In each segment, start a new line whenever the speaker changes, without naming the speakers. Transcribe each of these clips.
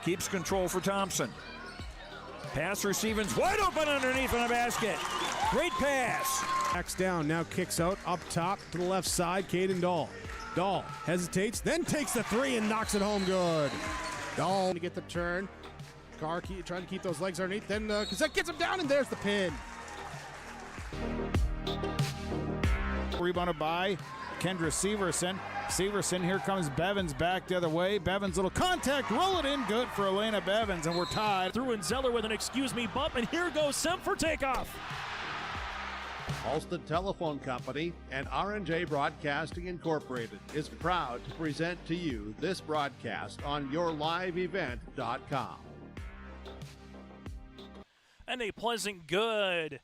Keeps control for Thompson. Pass receiving's wide open underneath on the basket. Great pass.
Backs down, now kicks out, up top to the left side, Caden Dahl. Dahl hesitates, then takes the three and knocks it home good. Dahl to get the turn. Carr trying to keep those legs underneath, then Cassette gets him down, and there's the pin.
Rebounded by Kendra Severson. Severson, here comes Bevins back the other way. Bevins, little contact, roll it in, good for Elena Bevins, and we're tied.
Through and Zeller with an excuse me bump, and here goes Sem for takeoff.
Halsted Telephone Company and R&J Broadcasting Incorporated is proud to present to you this broadcast on yourliveevent.com.
And a pleasant good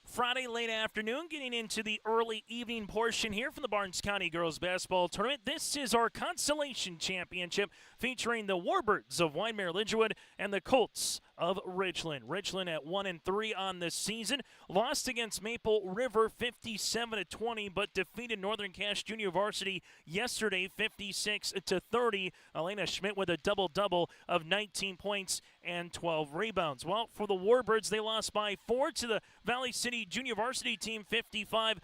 Friday late afternoon, getting into the early evening portion here from the Barnes County Girls Basketball Tournament. This is our Consolation Championship featuring the Warbirds of Wyndmere-Lidgerwood and the Colts of Richland. Richland at 1-3 on the season. Lost against Maple River 57-20, but defeated Northern Cache Junior Varsity yesterday 56-30. Elena Schmidt with a double-double of 19 points and 12 rebounds. Well, for the Warbirds, they lost by 4 to the Valley City Junior Varsity team 55-51.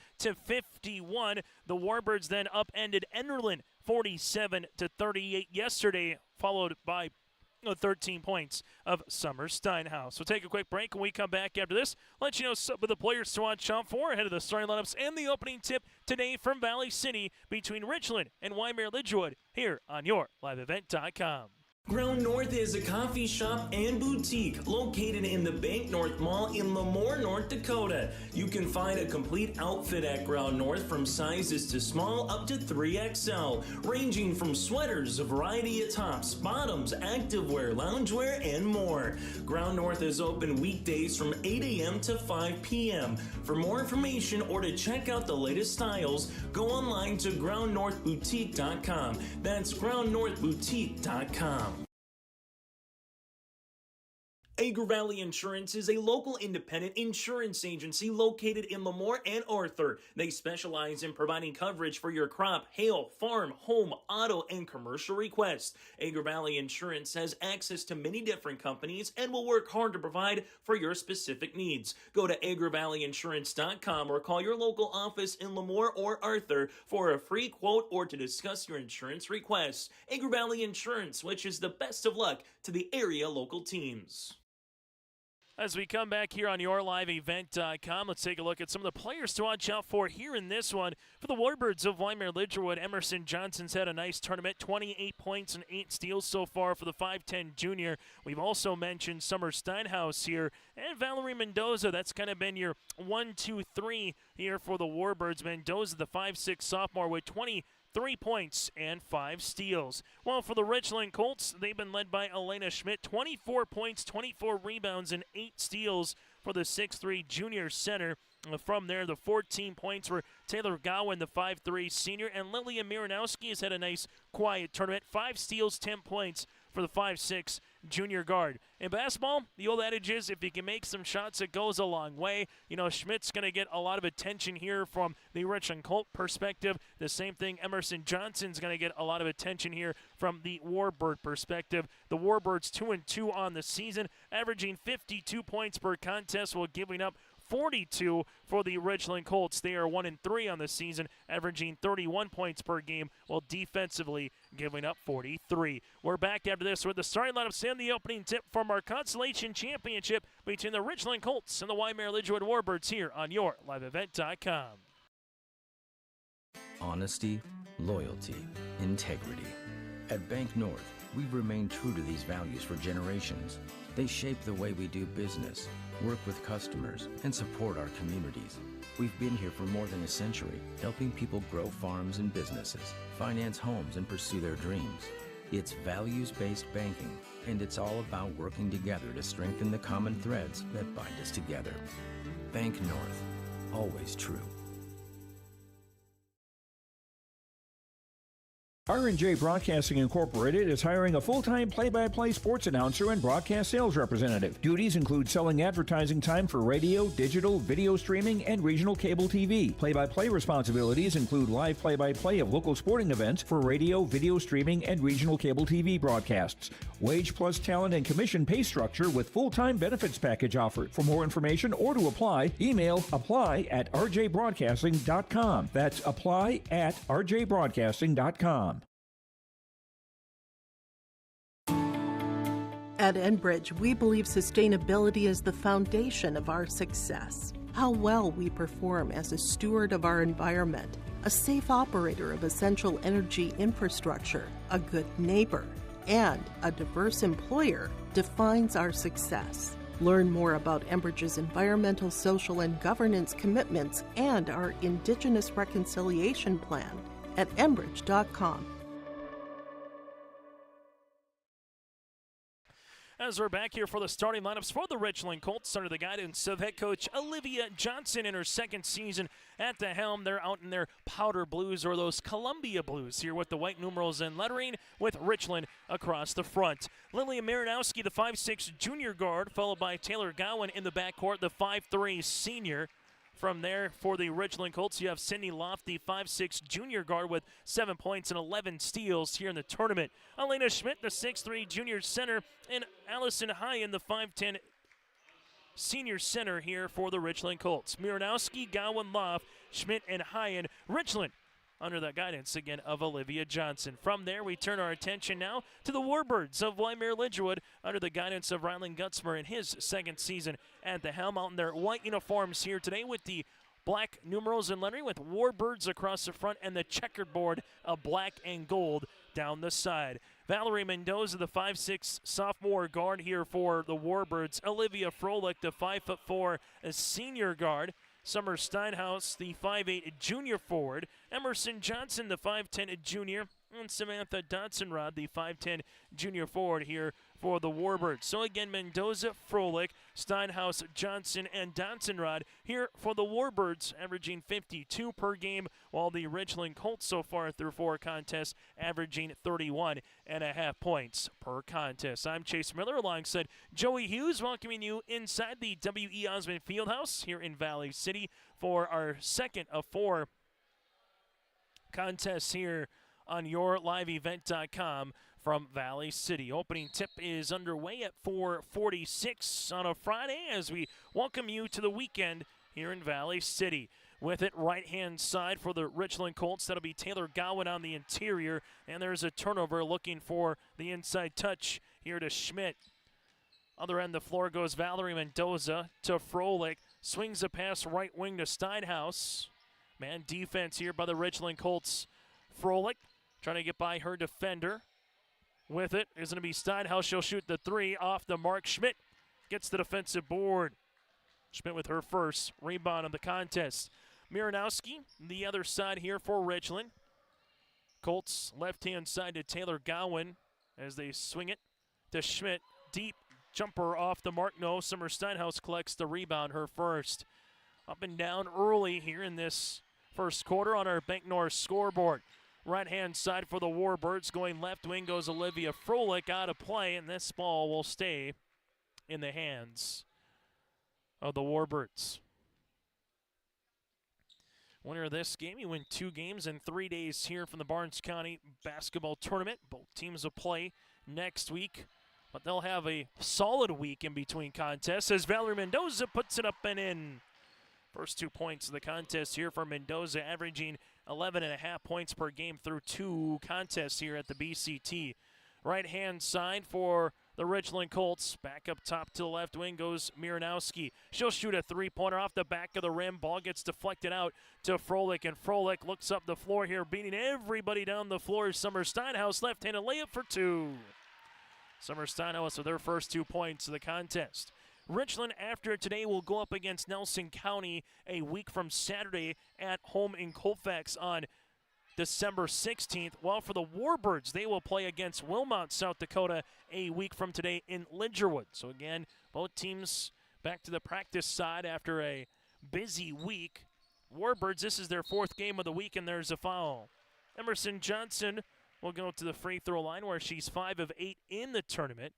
The Warbirds then upended Enderlin 47-38 yesterday, followed by 13 points of Summer Steinhaus. We'll take a quick break. When we come back after this, let you know some of the players to watch out for ahead of the starting lineups and the opening tip today from Valley City between Richland and Wyndmere-Lidgerwood here on yourliveevent.com.
Ground North is a coffee shop and boutique located in the Bank North Mall in Lemoore, North Dakota. You can find a complete outfit at Ground North from sizes to small up to 3XL, ranging from sweaters, a variety of tops, bottoms, activewear, loungewear, and more. Ground North is open weekdays from 8 a.m. to 5 p.m. For more information or to check out the latest styles, go online to groundnorthboutique.com. That's groundnorthboutique.com. Agri Valley Insurance is a local independent insurance agency located in Lemoore and Arthur. They specialize in providing coverage for your crop, hail, farm, home, auto, and commercial requests. Agri Valley Insurance has access to many different companies and will work hard to provide for your specific needs. Go to agrivalleyinsurance.com or call your local office in Lemoore or Arthur for a free quote or to discuss your insurance requests. Agri Valley Insurance wishes the best of luck to the area local teams.
As we come back here on yourliveevent.com, let's take a look at some of the players to watch out for here in this one. For the Warbirds of Wyndmere-Lidgerwood, Emerson Johnson's had a nice tournament, 28 points and 8 steals so far for the 5'10 junior. We've also mentioned Summer Steinhaus here, and Valerie Mendoza. That's kind of been your 1, 2, 3 here for the Warbirds. Mendoza, the 5'6 sophomore, with 23 points and 5 steals. Well, for the Richland Colts, they've been led by Elena Schmidt, 24 points, 24 rebounds, and 8 steals for the 6'3 junior center. From there, the 14 points for Taylor Gowan, the 5'3 senior, and Lillian Miranowski has had a nice, quiet tournament. 5 steals, 10 points for the 5'6 junior guard. In basketball, the old adage is if you can make some shots, it goes a long way. You know, Schmidt's going to get a lot of attention here from the Richland Colt perspective. The same thing, Emerson Johnson's going to get a lot of attention here from the Warbird perspective. The Warbirds 2-2 on the season, averaging 52 points per contest while giving up 42 for the Richland Colts. They are 1-3 on the season, averaging 31 points per game while defensively giving up 43. We're back after this with the starting lineups and the opening tip from our Consolation Championship between the Richland Colts and the Wyndmere-Lidgerwood Warbirds here on yourliveevent.com.
Honesty, loyalty, integrity. At Bank North, we've remained true to these values for generations. They shape the way we do business, work with customers, and support our communities. We've been here for more than a century, helping people grow farms and businesses, finance homes, and pursue their dreams. It's values-based banking, and it's all about working together to strengthen the common threads that bind us together. Bank North, always true.
R&J Broadcasting Incorporated is hiring a full-time play-by-play sports announcer and broadcast sales representative. Duties include selling advertising time for radio, digital, video streaming, and regional cable TV. Play-by-play responsibilities include live play-by-play of local sporting events for radio, video streaming, and regional cable TV broadcasts. Wage plus talent and commission pay structure with full-time benefits package offered. For more information or to apply, email apply@rjbroadcasting.com. That's apply@rjbroadcasting.com.
At Enbridge, we believe sustainability is the foundation of our success. How well we perform as a steward of our environment, a safe operator of essential energy infrastructure, a good neighbor, and a diverse employer defines our success. Learn more about Enbridge's environmental, social, and governance commitments and our Indigenous Reconciliation Plan at enbridge.com.
As we're back here for the starting lineups for the Richland Colts under the guidance of head coach Olivia Johnson in her second season at the helm. They're out in their powder blues, or those Columbia blues, here with the white numerals and lettering with Richland across the front. Lillian Marinowski, the 5'6" junior guard, followed by Taylor Gowan in the backcourt, the 5'3" senior. From there, for the Richland Colts, you have Sydney Loft, the 5'6" junior guard with 7 points and 11 steals here in the tournament. Elena Schmidt, the 6'3" junior center, and Allison Hyen, the 5'10" senior center here for the Richland Colts. Miranowski, Gowan, Loft, Schmidt, and Hyen. Richland under the guidance again of Olivia Johnson. From there, we turn our attention now to the Warbirds of Wyndmere-Lidgerwood under the guidance of Ryland Gutzmer in his second season at the helm, out in their white uniforms here today with the black numerals and lettering with Warbirds across the front and the checkerboard of black and gold down the side. Valerie Mendoza, the 5'6" sophomore guard here for the Warbirds. Olivia Froelich, the 5'4" senior guard. Summer Steinhaus, the 5'8" junior forward. Emerson Johnson, the 5'10" junior. And Samantha Dodsonrod, the 5'10" junior forward here for the Warbirds. So again, Mendoza, Froelich, Steinhaus, Johnson, and Dodsonrod here for the Warbirds, averaging 52 per game, while the Richland Colts so far through 4 contests averaging 31.5 points per contest. I'm Chase Miller alongside Joey Hughes, welcoming you inside the W.E. Osmond Fieldhouse here in Valley City for our second of 4 contests here on YourLiveEvent.com from Valley City. Opening tip is underway at 4:46 on a Friday as we welcome you to the weekend here in Valley City. With it, right-hand side for the Richland Colts, that'll be Taylor Gowan on the interior, and there's a turnover looking for the inside touch here to Schmidt. Other end of the floor goes Valerie Mendoza to Froelich, swings a pass right wing to Steinhaus. Man defense here by the Richland Colts. Froelich trying to get by her defender. With it is going to be Steinhaus. She'll shoot the 3 off the mark. Schmidt gets the defensive board. Schmidt with her first rebound of the contest. Miranowski, the other side here for Richland. Colts left-hand side to Taylor Gowan as they swing it to Schmidt. Deep jumper off the mark. No, Summer Steinhaus collects the rebound, her first. Up and down early here in this first quarter on our Bank North scoreboard. Right-hand side for the Warbirds. Going left wing goes Olivia Froelich out of play, and this ball will stay in the hands of the Warbirds. Winner of this game, you win 2 games in 3 days here from the Barnes County Basketball Tournament. Both teams will play next week, but they'll have a solid week in between contests as Valerie Mendoza puts it up and in. First 2 points of the contest here for Mendoza, averaging 11.5 points per game through 2 contests here at the BCT. Right-hand side for the Richland Colts. Back up top to the left wing goes Miranowski. She'll shoot a 3-pointer off the back of the rim. Ball gets deflected out to Froelich, and Froelich looks up the floor here, beating everybody down the floor. Summer Steinhaus, left-handed layup for 2. Summer Steinhaus with her first 2 points of the contest. Richland, after today, will go up against Nelson County a week from Saturday at home in Colfax on December 16th. While for the Warbirds, they will play against Wilmot, South Dakota a week from today in Lidgerwood. So again, both teams back to the practice side after a busy week. Warbirds, this is their 4th game of the week, and there's a foul. Emerson Johnson will go to the free throw line where she's 5 of 8 in the tournament.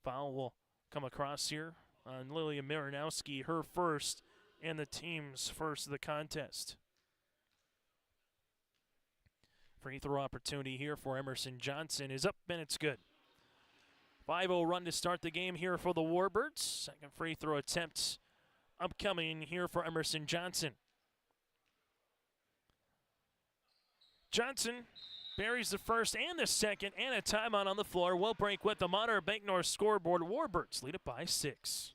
Foul will come across here on Lilia Marinowski, her first and the team's first of the contest. Free throw opportunity here for Emerson Johnson is up, and it's good. 5-0 run to start the game here for the Warbirds. Second free throw attempt upcoming here for Emerson Johnson. Johnson buries the first and the second, and a timeout on the floor. We'll break with them on our Bank North scoreboard. Warbirds lead it by 6.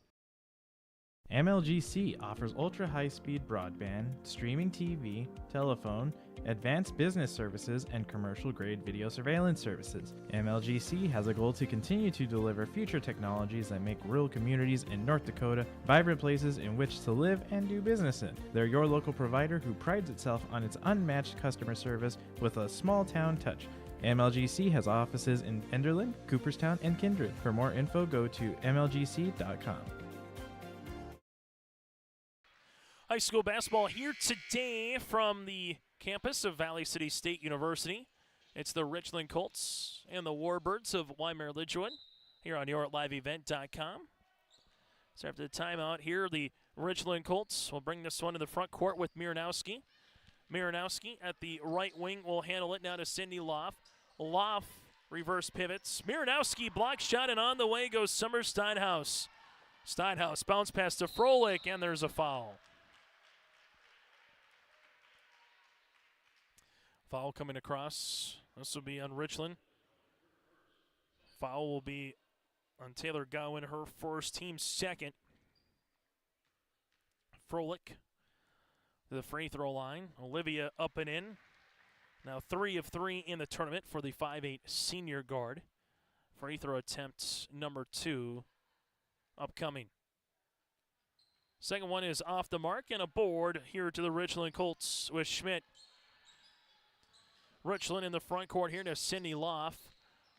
MLGC offers ultra-high-speed broadband, streaming TV, telephone, advanced business services, and commercial-grade video surveillance services. MLGC has a goal to continue to deliver future technologies that make rural communities in North Dakota vibrant places in which to live and do business in. They're your local provider who prides itself on its unmatched customer service with a small-town touch. MLGC has offices in Enderlin, Cooperstown, and Kindred. For more info, go to mlgc.com.
High school basketball here today from the campus of Valley City State University. It's the Richland Colts and the Warbirds of Wyndmere-Lidgerwood here on YourLiveEvent.com. So after the timeout here, the Richland Colts will bring this one to the front court with Marinowski. Marinowski at the right wing will handle it now to Cindy Loff. Loff reverse pivots. Marinowski block shot, and on the way goes Summer Steinhaus. Steinhaus bounce pass to Froelich, and there's a foul. Foul coming across. This will be on Richland. Foul will be on Taylor Gowan, her first, team second. Froelich to the free throw line. Olivia up and in. Now 3 of 3 in the tournament for the 5'8 senior guard. Free throw attempt number 2 upcoming. Second one is off the mark, and a board here to the Richland Colts with Schmidt. Richland in the front court here to Cindy Loff.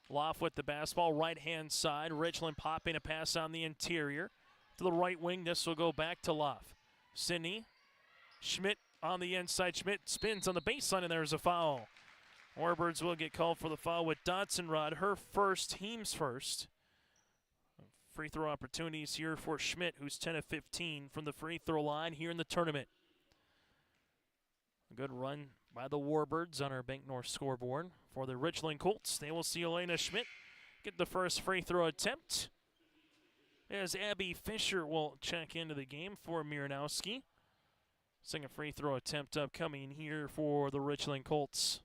Loff with the basketball, right-hand side. Richland popping a pass on the interior. To the right wing, this will go back to Loff. Cindy, Schmidt on the inside. Schmidt spins on the baseline, and there's a foul. Warbirds will get called for the foul with Dotson-Rod, her first, team's first. Free throw opportunities here for Schmidt, who's 10 of 15 from the free throw line here in the tournament. A good run by the Warbirds on our Bank North scoreboard. For the Richland Colts, they will see Elena Schmidt get the first free throw attempt, as Abby Fisher will check into the game for Marinowski. Second free throw attempt upcoming here for the Richland Colts.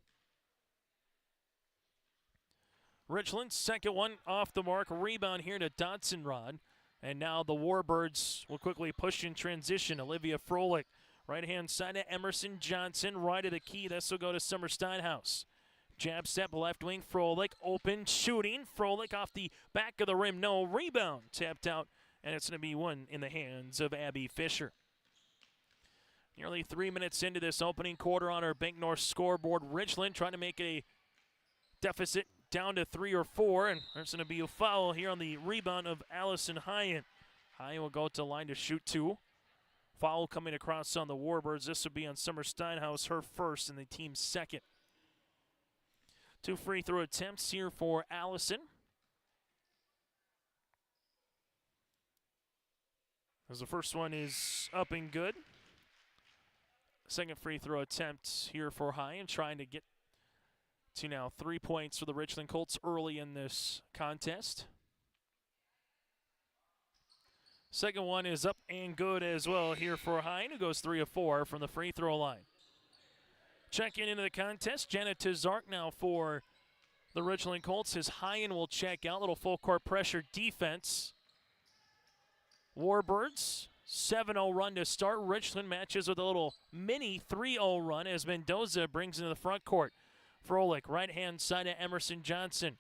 Richland, second one off the mark. Rebound here to Dotson-Rod. And now the Warbirds will quickly push in transition. Olivia Froelich, right-hand side to Emerson Johnson. Right of the key, this will go to Summer Steinhaus. Jab step, left wing, Froelich, open, shooting. Froelich off the back of the rim, no. Rebound, tapped out, and it's going to be one in the hands of Abby Fisher. Nearly 3 minutes into this opening quarter on our Bank North scoreboard. Richland trying to make a deficit down to 3 or 4, and there's going to be a foul here on the rebound of Allison Hyen. Hyen will go to the line to shoot 2. Foul coming across on the Warbirds. This will be on Summer Steinhaus, her first and the team's second. 2 free throw attempts here for Allison. As the first one is up and good. Second free throw attempt here for Hyen, trying to get to now 3 points for the Richland Colts early in this contest. Second one is up and good as well here for Hyen, who goes 3 of 4 from the free throw line. Checking into the contest, Janet Tizark now for the Richland Colts. As Hyen will check out, little full court pressure defense. Warbirds, 7-0 run to start. Richland matches with a little mini 3-0 run as Mendoza brings into the front court. Froelich, right-hand side to Emerson Johnson.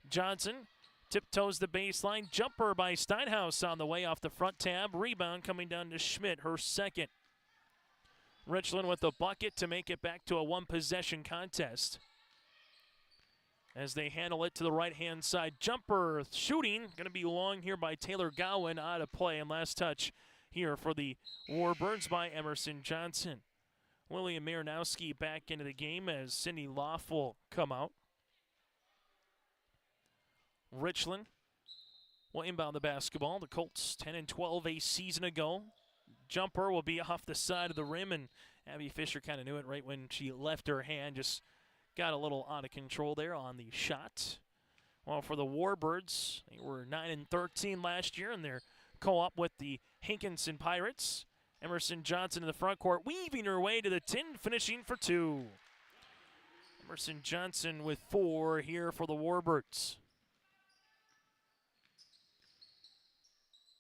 Johnson tiptoes the baseline. Jumper by Steinhaus on the way off the front tab. Rebound coming down to Schmidt, her second. Richland with a bucket to make it back to a one-possession contest. As they handle it to the right-hand side. Jumper shooting, going to be long here by Taylor Gowan, out of play. And last touch here for the Warbirds by Emerson Johnson. Lillian Marinowski back into the game as Cindy Loff will come out. Richland will inbound the basketball. The Colts 10-12 a season ago. Jumper will be off the side of the rim, and Abby Fisher kind of knew it right when she left her hand. Just got a little out of control there on the shot. Well, for the Warbirds, they were 9-13 last year in their co-op with the Hankinson Pirates. Emerson Johnson in the front court, weaving her way to the tin, finishing for 2. Emerson Johnson with 4 here for the Warbirds.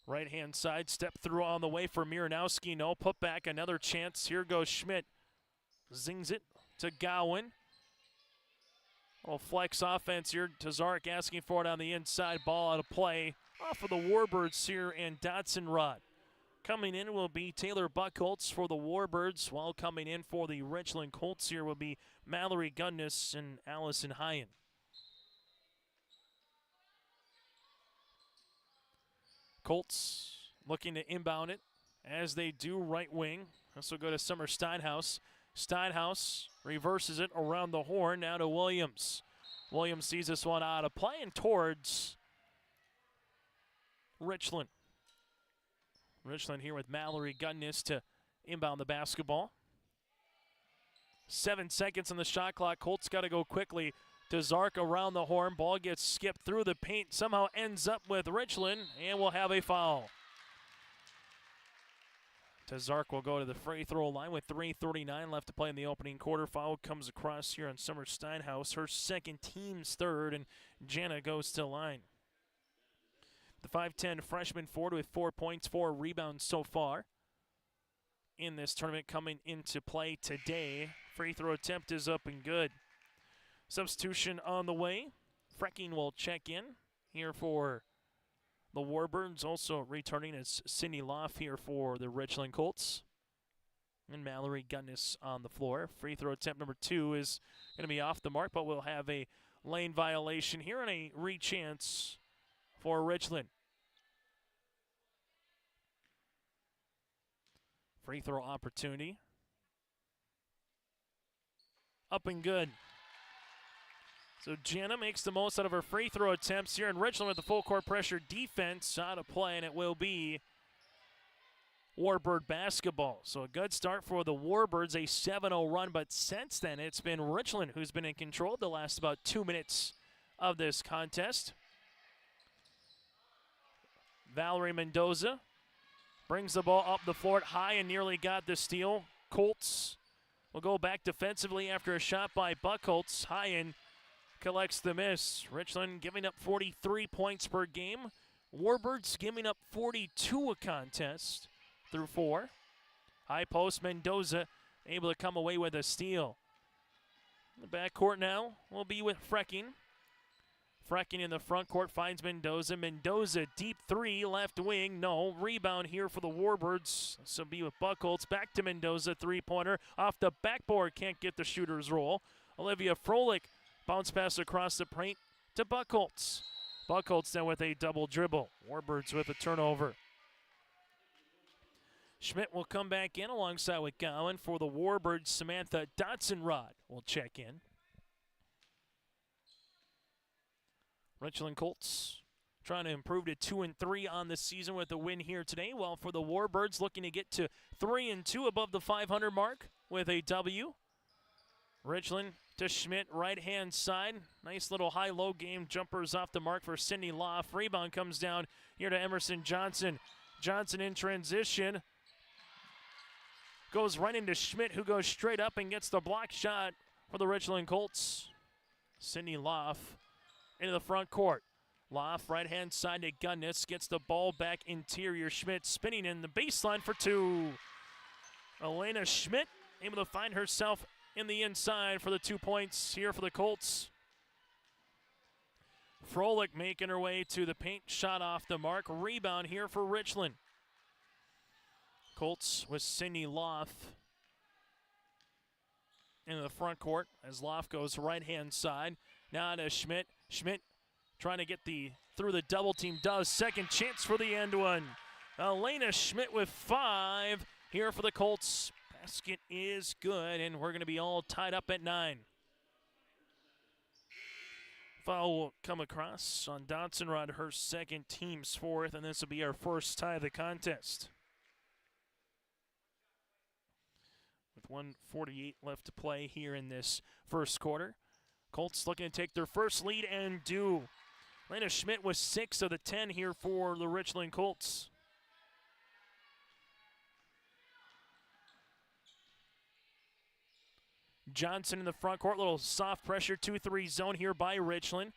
Right-hand side, step through on the way for Miranowski. No, put back, another chance. Here goes Schmidt. Zings it to Gowan. Little flex offense here. Tazarek asking for it on the inside. Ball out of play. Off of the Warbirds here, and Dotson Rod. Coming in will be Taylor Buckholtz for the Warbirds, while coming in for the Richland Colts here will be Mallory Gunnis and Allison Hyen. Colts looking to inbound it, as they do right wing. This will go to Summer Steinhaus. Steinhaus reverses it around the horn, now to Williams. Williams sees this one out of play and towards Richland. Richland here with Mallory Gunnis to inbound the basketball. 7 seconds on the shot clock. Colts got to go quickly. Tazark around the horn. Ball gets skipped through the paint. Somehow ends up with Richland, and we'll have a foul. Tazark will go to the free throw line with 3:39 left to play in the opening quarter. Foul comes across here on Summer Steinhaus, her second, team's third, and Jana goes to line. The 5'10 freshman forward with 4 points, 4 rebounds so far in this tournament coming into play today. Free throw attempt is up and good. Substitution on the way. Frecking will check in here for the Warbirds. Also returning is Cindy Loff here for the Richland Colts. And Mallory Gunnis on the floor. Free throw attempt number 2 is going to be off the mark, but we'll have a lane violation here and a re-chance for Richland. Free throw opportunity. Up and good. So Jana makes the most out of her free throw attempts here in Richland with the full court pressure defense out of play, and it will be Warbird basketball. So a good start for the Warbirds, a 7-0 run, but since then it's been Richland who's been in control the last about 2 minutes of this contest. Valerie Mendoza brings the ball up the floor high and nearly got the steal. Colts will go back defensively after a shot by Buckholtz. Hyen collects the miss. Richland giving up 43 points per game. Warbirds giving up 42 a contest through 4. High post, Mendoza able to come away with a steal. The backcourt now will be with Frecking. Frecking in the front court finds Mendoza. Mendoza, deep 3, left wing. No. Rebound here for the Warbirds. This will be with Buckholtz. Back to Mendoza, three-pointer. Off the backboard, can't get the shooter's roll. Olivia Froelich, bounce pass across the paint to Buckholtz. Buckholtz then with a double dribble. Warbirds with a turnover. Schmidt will come back in alongside with Gowan for the Warbirds. Samantha Dotson-Rod will check in. Richland Colts trying to improve to 2-3 on the season with a win here today, while for the Warbirds looking to get to 3-2 above the 500 mark with a W. Richland to Schmidt, right-hand side. Nice little high-low game. Jumpers off the mark for Cindy Loff. Rebound comes down here to Emerson Johnson. Johnson in transition. Goes right into Schmidt, who goes straight up and gets the block shot for the Richland Colts. Cindy Loff into the front court. Loff, right-hand side to Gunnis. Gets the ball back interior. Schmidt spinning in the baseline for 2. Elena Schmidt able to find herself in the inside for the 2 points here for the Colts. Froelich making her way to the paint. Shot off the mark. Rebound here for Richland. Colts with Cindy Loff into the front court as Loff goes right-hand side. Now to Schmidt. Schmidt trying to get through the double team. Does. Second chance for the end one. Elena Schmidt with 5 here for the Colts. Basket is good, and we're going to be all tied up at 9. Foul will come across on Dotson-Rod, her second, team's fourth, and this will be our first tie of the contest. With 1:48 left to play here in this first quarter. Colts looking to take their first lead and do. Lena Schmidt was 6 of the 10 here for the Richland Colts. Johnson in the front court, little soft pressure 2-3 zone here by Richland.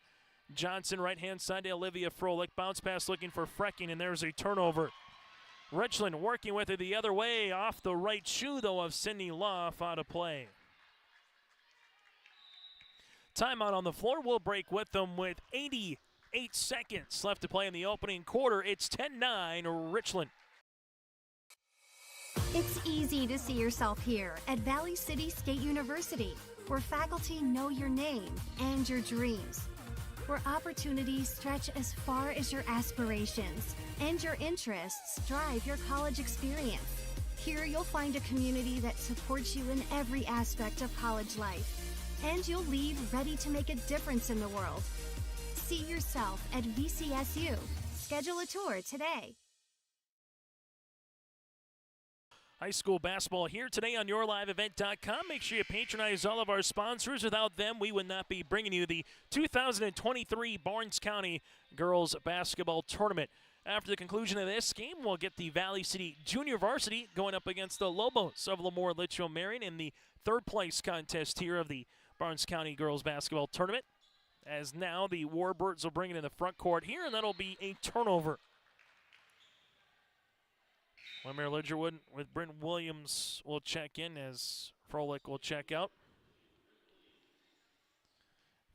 Johnson right-hand side to Olivia Froelich. Bounce pass looking for Frecking, and there's a turnover. Richland working with it the other way. Off the right shoe, though, of Sydney Loff, out of play. Timeout on the floor. We'll break with them with 88 seconds left to play in the opening quarter. It's 10-9 Richland.
It's easy to see yourself here at Valley City State University, where faculty know your name and your dreams, where opportunities stretch as far as your aspirations and your interests drive your college experience. Here you'll find a community that supports you in every aspect of college life, and you'll leave ready to make a difference in the world. See yourself at VCSU. Schedule a tour today.
High school basketball here today on YourLiveEvent.com. Make sure you patronize all of our sponsors. Without them, we would not be bringing you the 2023 Barnes County Girls Basketball Tournament. After the conclusion of this game, we'll get the Valley City Junior Varsity going up against the Lobos of Lemoore-Litchfield-Marion in the third-place contest here of the Barnes County Girls Basketball Tournament. As now the Warbirds will bring it in the front court here, and that'll be a turnover. Wyndmere-Lidgerwood with Brent Williams will check in as Froelich will check out.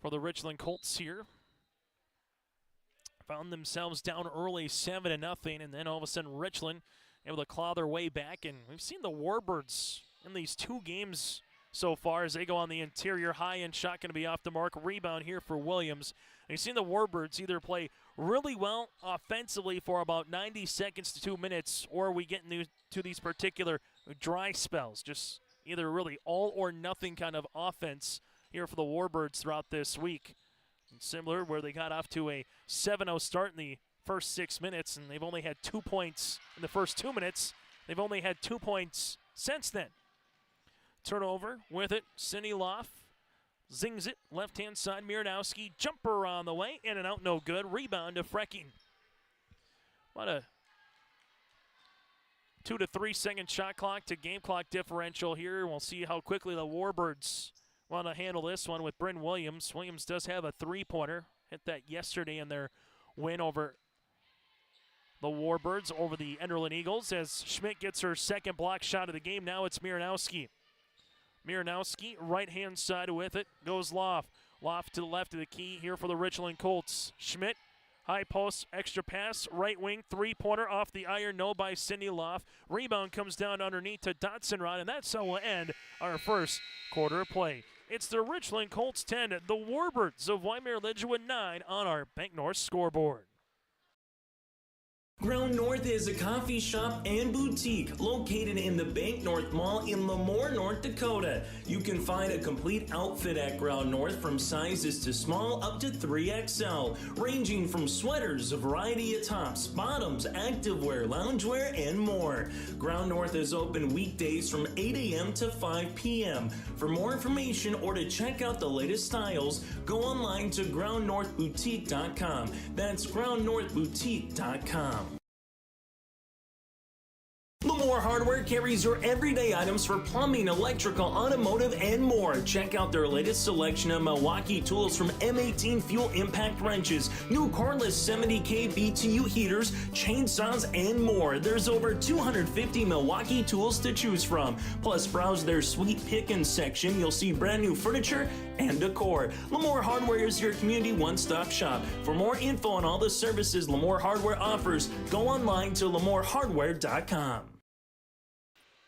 For the Richland Colts here, found themselves down early 7-0, and then all of a sudden Richland able to claw their way back. And we've seen the Warbirds in these two games so far as they go on the interior. High-end shot going to be off the mark. Rebound here for Williams. And you've seen the Warbirds either play really well offensively for about 90 seconds to 2 minutes, or we get into these particular dry spells. Just either really all or nothing kind of offense here for the Warbirds throughout this week. And similar where they got off to a 7-0 start in the first 6 minutes, and they've only had 2 points in the first 2 minutes. They've only had 2 points since then. Turnover with it, Cindy Loff. Zings it, left-hand side, Miranowski, jumper on the way, in and out, no good. Rebound to Frecking. What a 2 to 3 second shot clock to game clock differential here. We'll see how quickly the Warbirds want to handle this one with Bryn Williams. Williams does have a three-pointer. Hit that yesterday in their win over the Warbirds over the Enderlin Eagles as Schmidt gets her second block shot of the game. Now it's Miranowski. Miranowski, right-hand side with it, goes Loff. Loff to the left of the key here for the Richland Colts. Schmidt, high post, extra pass, right wing, three-pointer off the iron, no by Cindy Loff. Rebound comes down underneath to Dotson-Rod, and that's how we'll end our first quarter of play. It's the Richland Colts 10, the Warbirds of Wyndmere-Lidgerwood 9 on our Bank North scoreboard.
Ground North is a coffee shop and boutique located in the Bank North Mall in Lemoore, North Dakota. You can find a complete outfit at Ground North from sizes to small up to 3XL, ranging from sweaters, a variety of tops, bottoms, activewear, loungewear, and more. Ground North is open weekdays from 8 a.m. to 5 p.m. For more information or to check out the latest styles, go online to groundnorthboutique.com. That's groundnorthboutique.com. Lemoore Hardware carries your everyday items for plumbing, electrical, automotive, and more. Check out their latest selection of Milwaukee tools from M18 fuel impact wrenches, new cordless 70K BTU heaters, chainsaws, and more. There's over 250 Milwaukee tools to choose from. Plus, browse their sweet pickings section. You'll see brand new furniture and decor. Lemoore Hardware is your community one-stop shop. For more info on all the services Lemoore Hardware offers, go online to lemorehardware.com.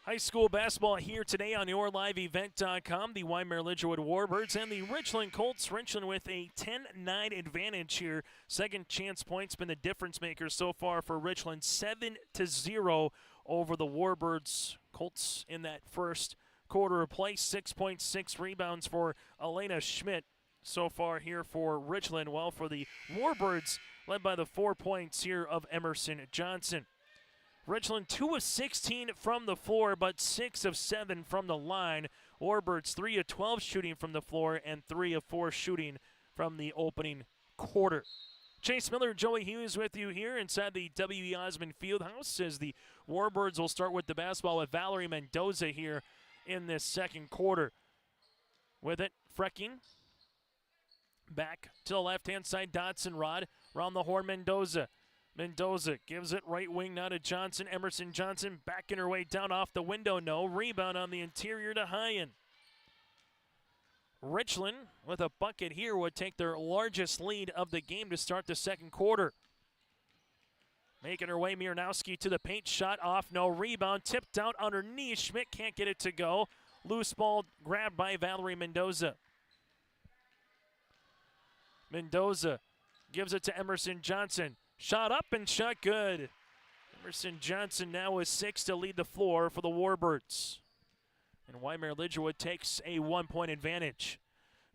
High school basketball here today on YourLiveEvent.com. The Wyndmere-Lidgerwood Warbirds and the Richland Colts. Richland with a 10-9 advantage here. Second chance points been the difference maker so far for Richland. 7-0 over the Warbirds. Colts in that first quarter of play. 6.6 rebounds for Elena Schmidt. so far here for Richland. Well, for the Warbirds, led by the 4 points here of Emerson Johnson. Richland 2 of 16 from the floor, but 6 of 7 from the line. Warbirds 3 of 12 shooting from the floor and 3 of 4 shooting from the opening quarter. Chase Miller, Joey Hughes with you here inside the W.E. Osmond Fieldhouse as the Warbirds will start with the basketball with Valerie Mendoza here in this second quarter. With it, Frecking. Back to the left-hand side, Dotson Rod. Around the horn, Mendoza. Mendoza gives it right wing now to Johnson. Emerson Johnson backing her way down off the window. No. Rebound on the interior to Hyen. Richland, with a bucket here, would take their largest lead of the game to start the second quarter. Making her way, Miernowski to the paint, shot off, no. Rebound, tipped out underneath. Schmidt can't get it to go. Loose ball grabbed by Valerie Mendoza. Mendoza gives it to Emerson Johnson. Shot up and shot good. Emerson Johnson now with 6 to lead the floor for the Warbirds. And Wyndmere-Lidgerwood takes a 1-point advantage.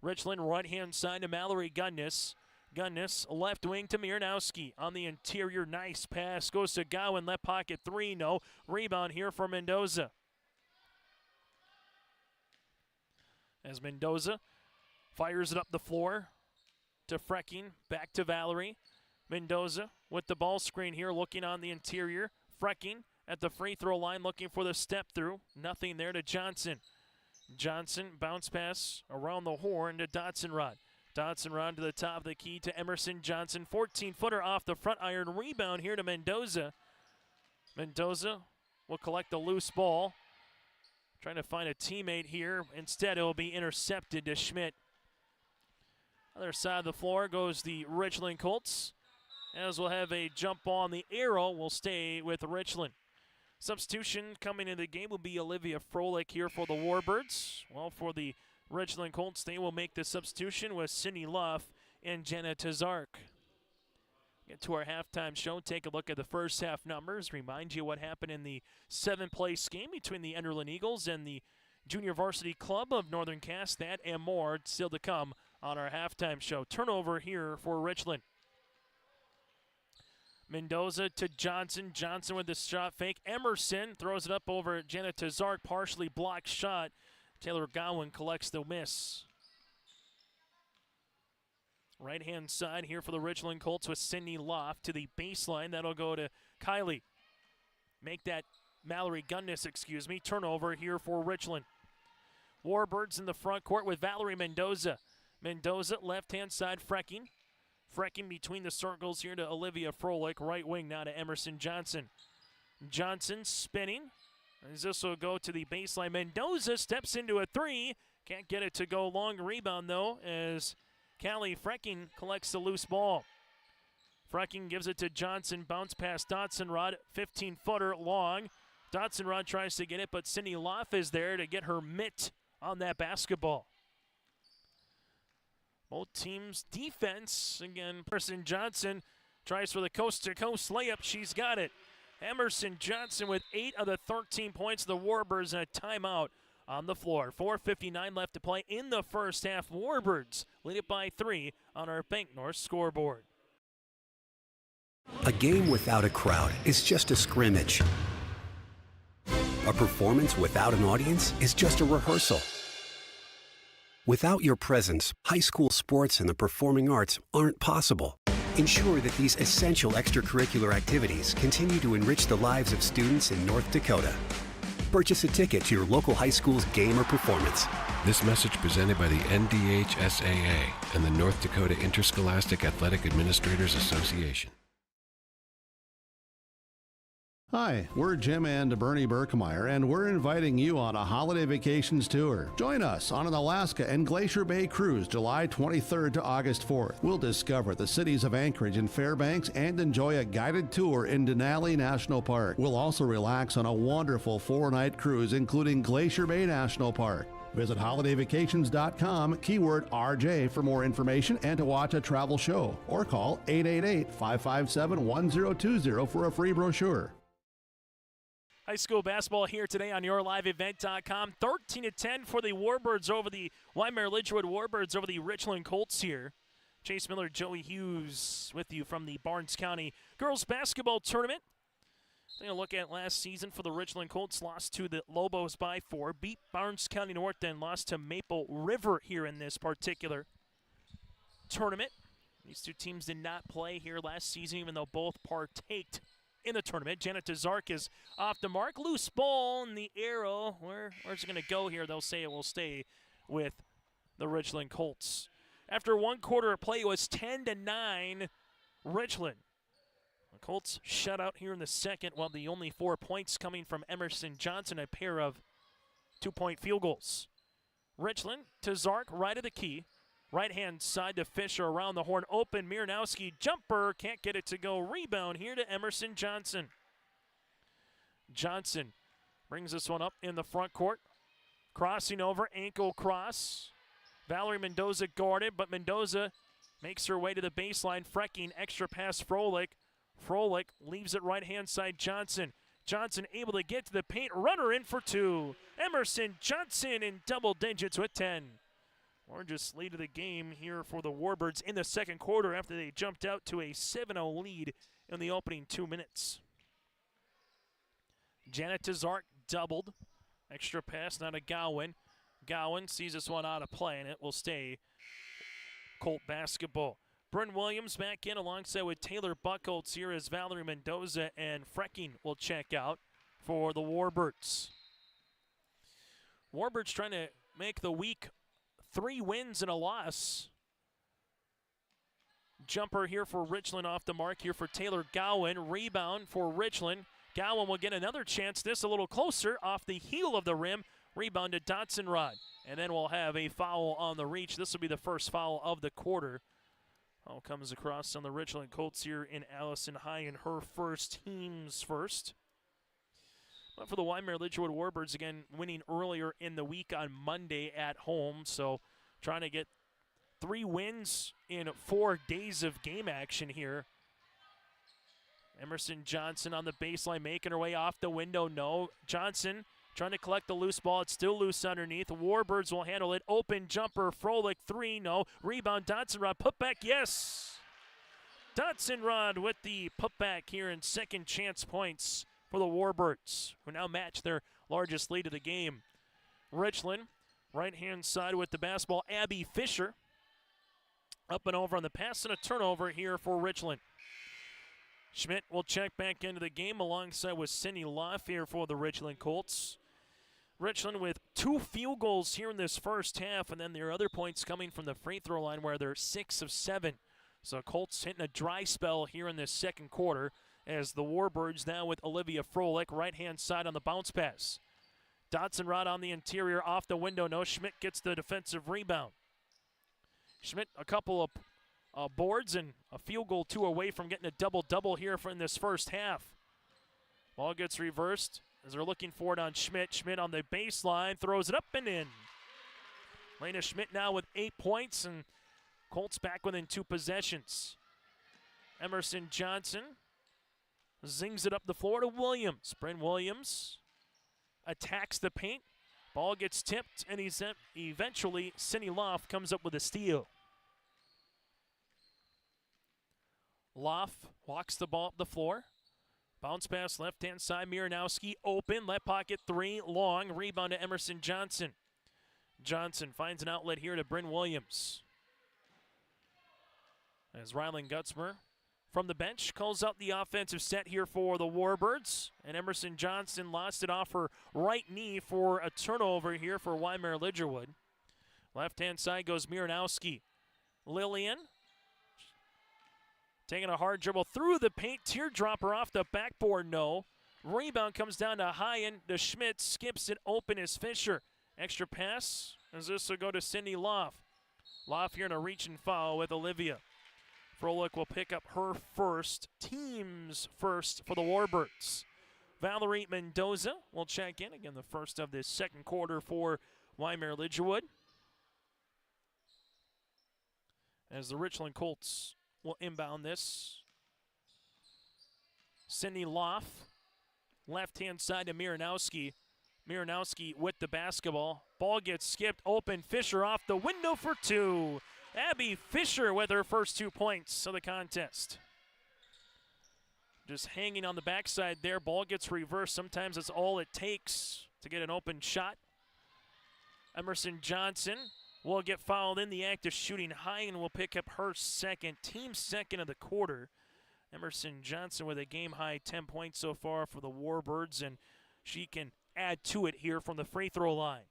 Richland right-hand side to Mallory Gunnis. Gunnis left wing to Miernowski. On the interior, nice pass. Goes to Gowan, left pocket 3, no. Rebound here for Mendoza. As Mendoza fires it up the floor to Frecking. Back to Valerie. Mendoza with the ball screen here, looking on the interior. Frecking at the free throw line, looking for the step through. Nothing there to Johnson. Johnson bounce pass around the horn to Dotson Rod. Dotson Rod to the top of the key to Emerson Johnson. 14-footer off the front iron. Rebound here to Mendoza. Mendoza will collect the loose ball. Trying to find a teammate here. Instead, it will be intercepted to Schmidt. Other side of the floor goes the Richland Colts. As we'll have a jump ball on the arrow, will stay with Richland. Substitution coming into the game will be Olivia Froelich here for the Warbirds. Well, for the Richland Colts, they will make the substitution with Cindy Luff and Jenna Tazark. Get to our halftime show, take a look at the first half numbers, remind you what happened in the 7th-place game between the Enderlin Eagles and the Junior Varsity Club of Northern Cass. That and more still to come on our halftime show. Turnover here for Richland. Mendoza to Johnson. Johnson with the shot fake. Emerson throws it up over Jenna Tazark. Partially blocked shot. Taylor Gowan collects the miss. Right-hand side here for the Richland Colts with Sydney Loft to the baseline. That'll go to Kylie. Make that Mallory Gunnis, turnover here for Richland. Warbirds in the front court with Valerie Mendoza. Mendoza, left-hand side, Frecking. Frecking between the circles here to Olivia Froelich. Right wing now to Emerson Johnson. Johnson spinning. As this will go to the baseline. Mendoza steps into a 3. Can't get it to go long. Rebound, though, as Callie Frecking collects the loose ball. Frecking gives it to Johnson. Bounce past Dotson Rod. 15-footer long. Dotson Rod tries to get it, but Cindy Loff is there to get her mitt on that basketball. Both teams' defense. Again, Emerson Johnson tries for the coast-to-coast layup. She's got it. Emerson Johnson with 8 of the 13 points of the Warbirds and a timeout on the floor. 4:59 left to play in the first half. Warbirds lead it by 3 on our Bank North scoreboard.
A game without a crowd is just a scrimmage. A performance without an audience is just a rehearsal. Without your presence, high school sports and the performing arts aren't possible. Ensure that these essential extracurricular activities continue to enrich the lives of students in North Dakota. Purchase a ticket to your local high school's game or performance.
This message presented by the NDHSAA and the North Dakota Interscholastic Athletic Administrators Association.
Hi, we're Jim and Bernie Berkemeyer, and we're inviting you on a holiday vacations tour. Join us on an Alaska and Glacier Bay cruise July 23rd to August 4th. We'll discover the cities of Anchorage and Fairbanks and enjoy a guided tour in Denali National Park. We'll also relax on a wonderful 4-night cruise, including Glacier Bay National Park. Visit holidayvacations.com, keyword RJ for more information and to watch a travel show, or call 888-557-1020 for a free brochure.
High school basketball here today on YourLiveEvent.com. 13-10 for the Warbirds over the Wyndmere-Lidgerwood Warbirds over the Richland Colts here. Chase Miller, Joey Hughes with you from the Barnes County Girls Basketball Tournament. Taking a look at last season for the Richland Colts, lost to the Lobos by 4, beat Barnes County North, then lost to Maple River here in this particular tournament. These two teams did not play here last season, even though both partaked in the tournament. Janet DeZark is off the mark. Loose ball in the arrow. Where's it going to go here? They'll say it will stay with the Richland Colts. After one quarter of play, it was 10-9 Richland. The Colts shut out here in the second, while the only 4 points coming from Emerson Johnson, a pair of 2-point field goals. Richland to Zark, right of the key. Right-hand side to Fisher, around the horn, open. Miranowski jumper, can't get it to go. Rebound here to Emerson Johnson. Johnson brings this one up in the front court. Crossing over, ankle cross. Valerie Mendoza guarded, but Mendoza makes her way to the baseline. Frecking, extra pass Froelich. Froelich leaves it right-hand side, Johnson. Johnson able to get to the paint, runner in for 2. Emerson Johnson in double digits with 10. Largest lead of the game here for the Warbirds in the second quarter after they jumped out to a 7-0 lead in the opening 2 minutes. Janet DeZark doubled. Extra pass now to Gowan. Gowan sees this one out of play, and it will stay Colt basketball. Bryn Williams back in alongside with Taylor Buckholtz here as Valerie Mendoza and Frecking will check out for the Warbirds. Warbirds trying to make the week 3 wins and a loss. Jumper here for Richland off the mark here for Taylor Gowan. Rebound for Richland. Gowan will get another chance. This a little closer off the heel of the rim. Rebound to Dotson-Rod. And then we'll have a foul on the reach. This will be the first foul of the quarter. Foul comes across on the Richland Colts here in Allison High in her first, team's first. But for the Wyndmere-Lidgerwood Warbirds, again, winning earlier in the week on Monday at home. So trying to get 3 wins in 4 days of game action here. Emerson Johnson on the baseline, making her way off the window. No. Johnson trying to collect the loose ball. It's still loose underneath. Warbirds will handle it. Open jumper. Froelich 3. No. Rebound. Dotson-Rod. Putback. Yes. Dotson-Rod with the putback here in second chance points for the Warbirds, who now match their largest lead of the game. Richland, right-hand side with the basketball. Abby Fisher up and over on the pass, and a turnover here for Richland. Schmidt will check back into the game alongside with Cindy Loff here for the Richland Colts. Richland with 2 field goals here in this first half, and then their other points coming from the free throw line where they're 6 of 7. So Colts hitting a dry spell here in this second quarter as the Warbirds now with Olivia Froelich, right-hand side on the bounce pass. Dotson-Rod on the interior, off the window. No, Schmidt gets the defensive rebound. Schmidt a couple of boards and a field goal 2 away from getting a double-double here in this first half. Ball gets reversed as they're looking for it on Schmidt. Schmidt on the baseline, throws it up and in. Lena Schmidt now with 8 points, and Colts back within 2 possessions. Emerson Johnson zings it up the floor to Williams. Bryn Williams attacks the paint. Ball gets tipped, and eventually Cindy Loff comes up with a steal. Loff walks the ball up the floor. Bounce pass left-hand side. Miranowski open. Left pocket 3. Long. Rebound to Emerson Johnson. Johnson finds an outlet here to Bryn Williams. As Rylan Gutzmer from the bench calls out the offensive set here for the Warbirds. And Emerson Johnson lost it off her right knee for a turnover here for Wyndmere-Lidgerwood. Left-hand side goes Miranowski. Lillian taking a hard dribble through the paint. Teardropper off the backboard, no. Rebound comes down to Hyen. To Schmidt, skips it open as Fisher. Extra pass, as this will go to Cindy Loff. Loff here in a reach and foul with Olivia. Froelich will pick up her first, team's first for the Warbirds. Valerie Mendoza will check in. Again, the first of this second quarter for Wyndmere-Lidgerwood. As the Richland Colts will inbound this. Cindy Loff Left-hand side to Miranowski. Miranowski with the basketball. Ball gets skipped open. Fisher off the window for two. Abby Fisher with her first 2 points of the contest. Just hanging on the backside there. Ball gets reversed. Sometimes it's all it takes to get an open shot. Emerson Johnson will get fouled in the act of shooting high and will pick up her team second of the quarter. Emerson Johnson with a game-high 10 points so far for the Warbirds, and she can add to it here from the free throw line.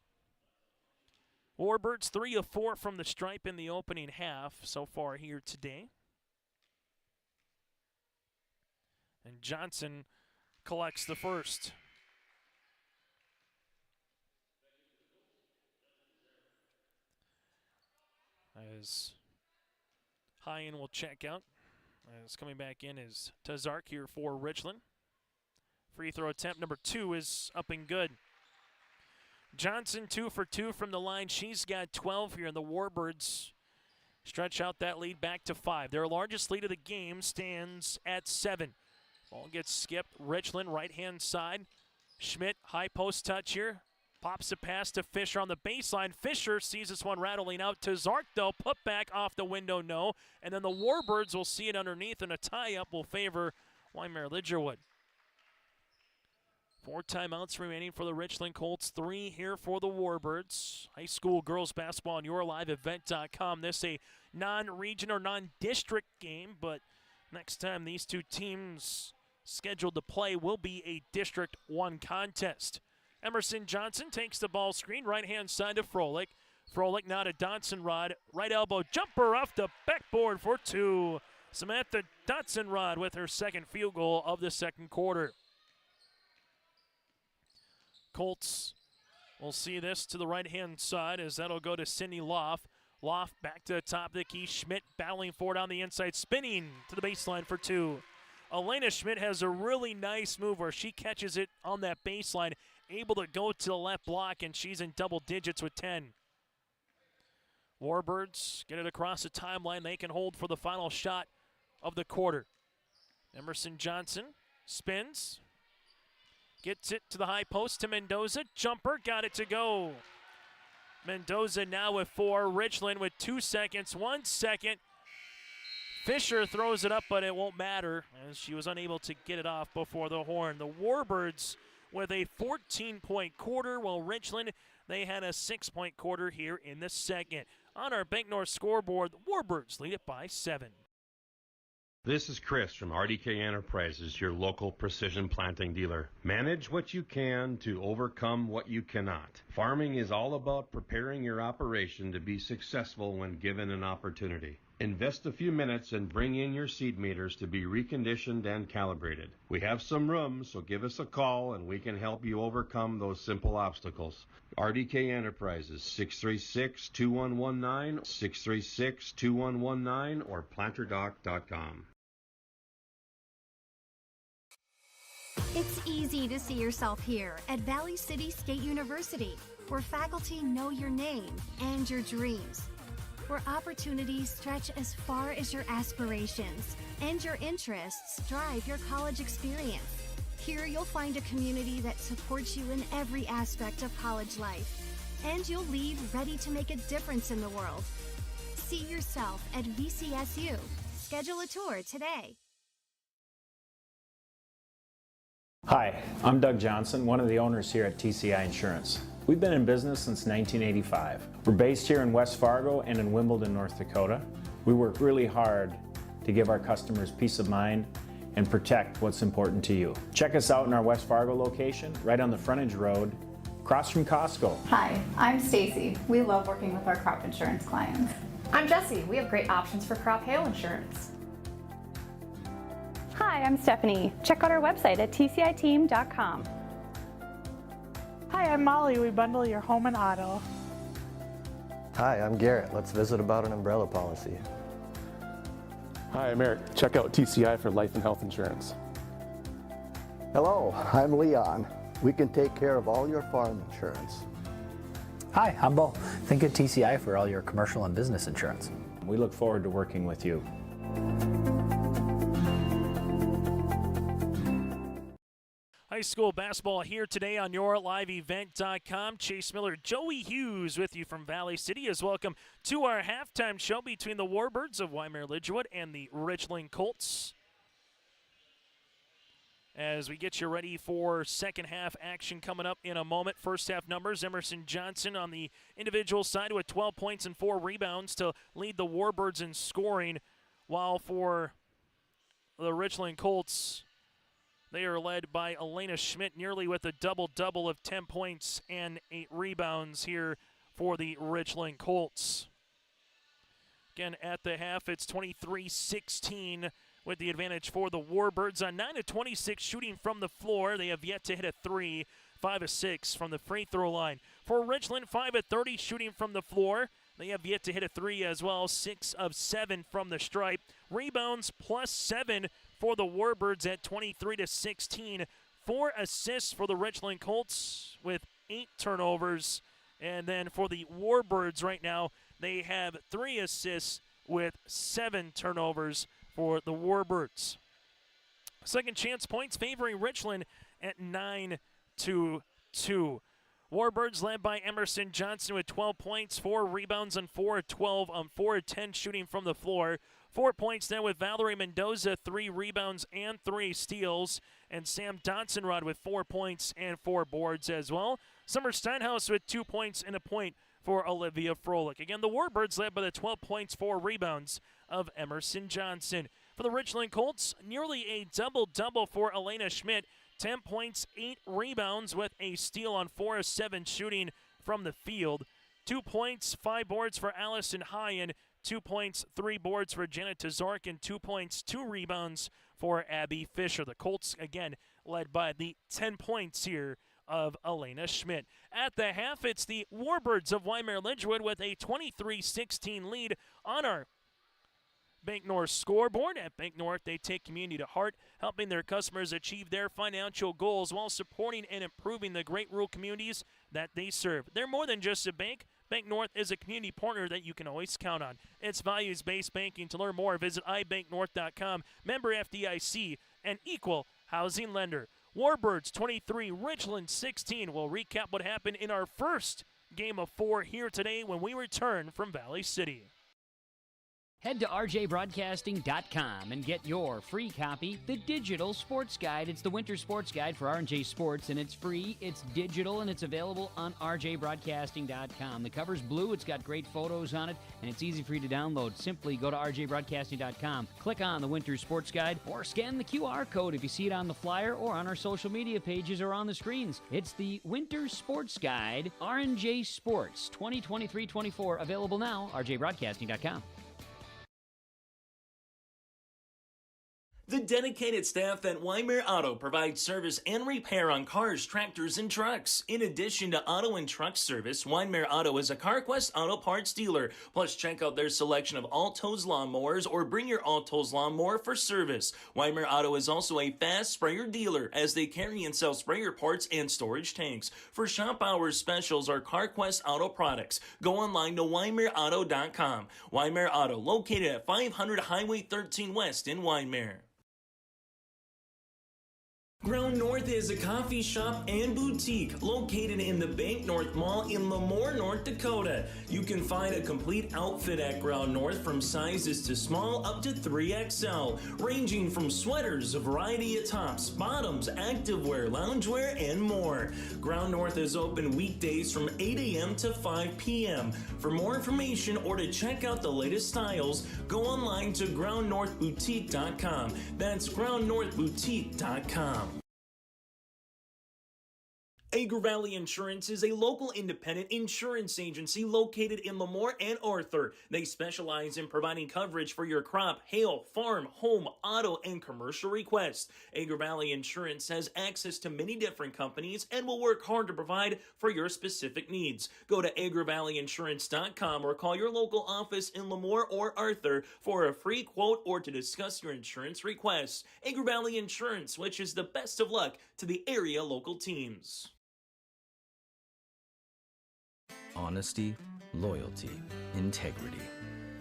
Warbirds 3 of 4 from the stripe in the opening half so far here today. And Johnson collects the first. As Hyen will check out. As coming back in is Tazark here for Richland. Free throw attempt number 2 is up and good. Johnson 2 for 2 from the line. She's got 12 here, and the Warbirds stretch out that lead back to 5. Their largest lead of the game stands at 7. Ball gets skipped. Richland, right-hand side. Schmidt, high post touch here. Pops a pass to Fisher on the baseline. Fisher sees this one rattling out to Zark, though. Put back off the window, no. And then the Warbirds will see it underneath, and a tie-up will favor Wyndmere-Lidgerwood. 4 timeouts remaining for the Richland Colts. 3 here for the Warbirds. High school girls basketball on YourLiveEvent.com. This a non-region or non-district game, but next time these two teams scheduled to play will be a District 1 contest. Emerson Johnson takes the ball screen, right-hand side to Froelich. Froelich now to Dotson-Rod. Right elbow jumper off the backboard for 2. Samantha Dotson-Rod with her second field goal of the second quarter. Colts will see this to the right-hand side as that'll go to Sydney Loft. Loft back to the top of the key. Schmidt battling for it on the inside, spinning to the baseline for 2. Elena Schmidt has a really nice move where she catches it on that baseline, able to go to the left block, and she's in double digits with 10. Warbirds get it across the timeline. They can hold for the final shot of the quarter. Emerson Johnson spins. Gets it to the high post to Mendoza. Jumper, got it to go. Mendoza now with 4. Richland with 2 seconds, 1 second. Fisher throws it up, but it won't matter as she was unable to get it off before the horn. The Warbirds with a 14-point quarter, while Richland, they had a 6-point quarter here in the second. On our Bank North scoreboard, the Warbirds lead it by 7.
This is Chris from RDK Enterprises, your local precision planting dealer. Manage what you can to overcome what you cannot. Farming is all about preparing your operation to be successful when given an opportunity. Invest a few minutes and bring in your seed meters to be reconditioned and calibrated. We have some room, so give us a call and we can help you overcome those simple obstacles. RDK Enterprises, 636-2119, 636-2119, or planterdoc.com.
It's easy to see yourself here at Valley City State University, where faculty know your name and your dreams, where opportunities stretch as far as your aspirations and your interests drive your college experience. Here you'll find a community that supports you in every aspect of college life, and you'll leave ready to make a difference in the world. See yourself at VCSU. Schedule a tour today.
Hi, I'm Doug Johnson, one of the owners here at TCI Insurance. We've been in business since 1985. We're based here in West Fargo and in Wimbledon, North Dakota. We work really hard to give our customers peace of mind and protect what's important to you. Check us out in our West Fargo location, right on the frontage road, across from Costco.
Hi, I'm Stacy. We love working with our crop insurance clients.
I'm Jessie. We have great options for crop hail insurance.
Hi, I'm Stephanie. Check out our website at tciteam.com.
Hi, I'm Molly. We bundle your home and auto.
Hi, I'm Garrett. Let's visit about an umbrella policy.
Hi, I'm Eric. Check out TCI for life and health insurance.
Hello, I'm Leon. We can take care of all your farm insurance.
Hi, I'm Bo. Think of TCI for all your commercial and business insurance.
We look forward to working with you.
High High school basketball here today on YourLiveEvent.com. Chase Miller, Joey Hughes with you from Valley City as welcome to our halftime show between the Warbirds of Wyndmere-Lidgerwood and the Richland Colts. As we get you ready for second half action coming up in a moment. First half numbers, Emerson Johnson on the individual side with 12 points and 4 rebounds to lead the Warbirds in scoring, while for the Richland Colts, they are led by Elena Schmidt nearly with a double-double of 10 points and 8 rebounds here for the Richland Colts. Again, at the half, it's 23-16 with the advantage for the Warbirds on 9 of 26 shooting from the floor. They have yet to hit a 3, 5 of 6 from the free throw line. For Richland, 5 of 30 shooting from the floor. They have yet to hit a 3 as well, 6 of 7 from the stripe. Rebounds +7 for the Warbirds at 23-16. 4 assists for the Richland Colts with 8 turnovers. And then for the Warbirds right now, they have 3 assists with 7 turnovers for the Warbirds. Second chance points favoring Richland at 9-2. Warbirds led by Emerson Johnson with 12 points, 4 rebounds, and 4 of 12 on 4 of 10 shooting from the floor. 4 points then with Valerie Mendoza, 3 rebounds and 3 steals. And Sam Donsonrod with 4 points and 4 boards as well. Summer Steinhaus with 2 points and a point for Olivia Froelich. Again, the Warbirds led by the 12 points, 4 rebounds of Emerson Johnson. For the Richland Colts, nearly a double-double for Elena Schmidt. 10 points, 8 rebounds with a steal on 4 of 7 shooting from the field. 2 points, 5 boards for Allison Hyen. 2 points, 3 boards for Janet Tazork, and 2 points, 2 rebounds for Abby Fisher. The Colts, again, led by the 10 points here of Elena Schmidt. At the half, it's the Warbirds of Wyndmere-Lidgerwood with a 23-16 lead on our Bank North scoreboard. At Bank North, they take community to heart, helping their customers achieve their financial goals while supporting and improving the great rural communities that they serve. They're more than just a bank. Bank North is a community partner that you can always count on. It's values-based banking. To learn more, visit ibanknorth.com. Member FDIC, an equal housing lender. Warbirds 23, Richland 16. We'll recap what happened in our first game of 4 here today when we return from Valley City.
Head to rjbroadcasting.com and get your free copy, The Digital Sports Guide. It's the winter sports guide for R&J Sports, and it's free, it's digital, and it's available on rjbroadcasting.com. The cover's blue, it's got great photos on it, and it's easy for you to download. Simply go to rjbroadcasting.com, click on the winter sports guide, or scan the QR code if you see it on the flyer or on our social media pages or on the screens. It's the Winter Sports Guide, R&J Sports 2023-24, available now, rjbroadcasting.com.
The dedicated staff at Wyndmere Auto provides service and repair on cars, tractors, and trucks. In addition to auto and truck service, Wyndmere Auto is a CarQuest auto parts dealer. Plus, check out their selection of Alto's lawnmowers or bring your Alto's lawnmower for service. Wyndmere Auto is also a fast sprayer dealer as they carry and sell sprayer parts and storage tanks. For shop hours specials or CarQuest auto products, go online to WyndmereAuto.com. Wyndmere Auto, located at 500 Highway 13 West in Wyndmere. Ground North is a coffee shop and boutique located in the Bank North Mall in Lemoore, North Dakota. You can find a complete outfit at Ground North from sizes to small up to 3XL, ranging from sweaters, a variety of tops, bottoms, activewear, loungewear, and more. Ground North is open weekdays from 8 a.m. to 5 p.m. For more information or to check out the latest styles, go online to groundnorthboutique.com. That's groundnorthboutique.com. Agri Valley Insurance is a local independent insurance agency located in Lemoore and Arthur. They specialize in providing coverage for your crop, hail, farm, home, auto, and commercial requests. Agri Valley Insurance has access to many different companies and will work hard to provide for your specific needs. Go to agrivalleyinsurance.com or call your local office in Lemoore or Arthur for a free quote or to discuss your insurance requests. Agri Valley Insurance wishes the best of luck to the area local teams.
Honesty, loyalty, integrity.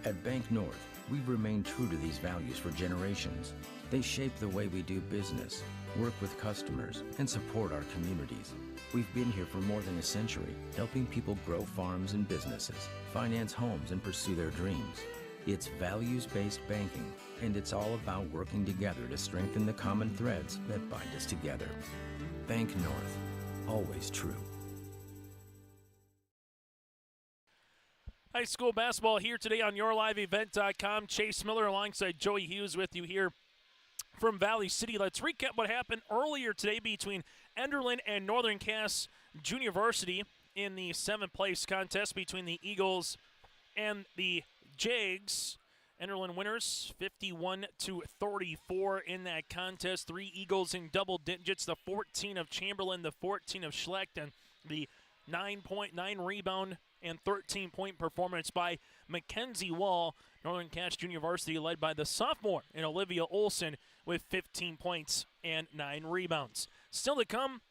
At Bank North, we've remained true to these values for generations. They shape the way we do business, work with customers, and support our communities. We've been here for more than a century, helping people grow farms and businesses, finance homes, and pursue their dreams. It's values-based banking, and it's all about working together to strengthen the common threads that bind us together. Bank North, always true.
High school basketball here today on YourLiveEvent.com. Chase Miller alongside Joey Hughes with you here from Valley City. Let's recap what happened earlier today between Enderlin and Northern Cass Junior Varsity in the 7th place contest between the Eagles and the Jags. Enderlin winners 51-34 in that contest. 3 Eagles in double digits, the 14 of Chamberlain, the 14 of Schlecht, and the 9.9 rebound and 13-point performance by Mackenzie Wall. Northern Cass Junior Varsity led by the sophomore in Olivia Olson with 15 points and 9 rebounds. Still to come,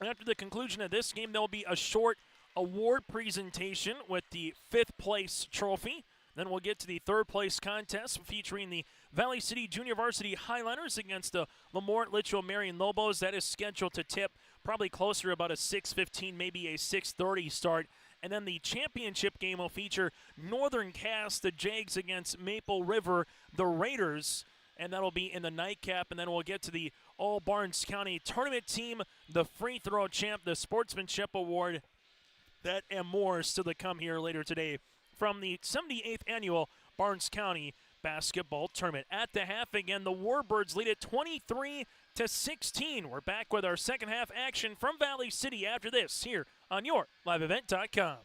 after the conclusion of this game, there will be a short award presentation with the 5th place trophy. Then we'll get to the 3rd place contest featuring the Valley City Junior Varsity Highlanders against the Wyndmere-Lidgerwood Marion Lobos. That is scheduled to tip probably closer to about a 6:15, maybe a 6:30 start. And then the championship game will feature Northern Cass, the Jags, against Maple River, the Raiders. And that'll be in the nightcap. And then we'll get to the All Barnes County tournament team, the free throw champ, the sportsmanship award. That and more still to come here later today from the 78th annual Barnes County basketball tournament. At the half again, the Warbirds lead it 23-16. We're back with our second half action from Valley City after this here on YourLiveEvent.com.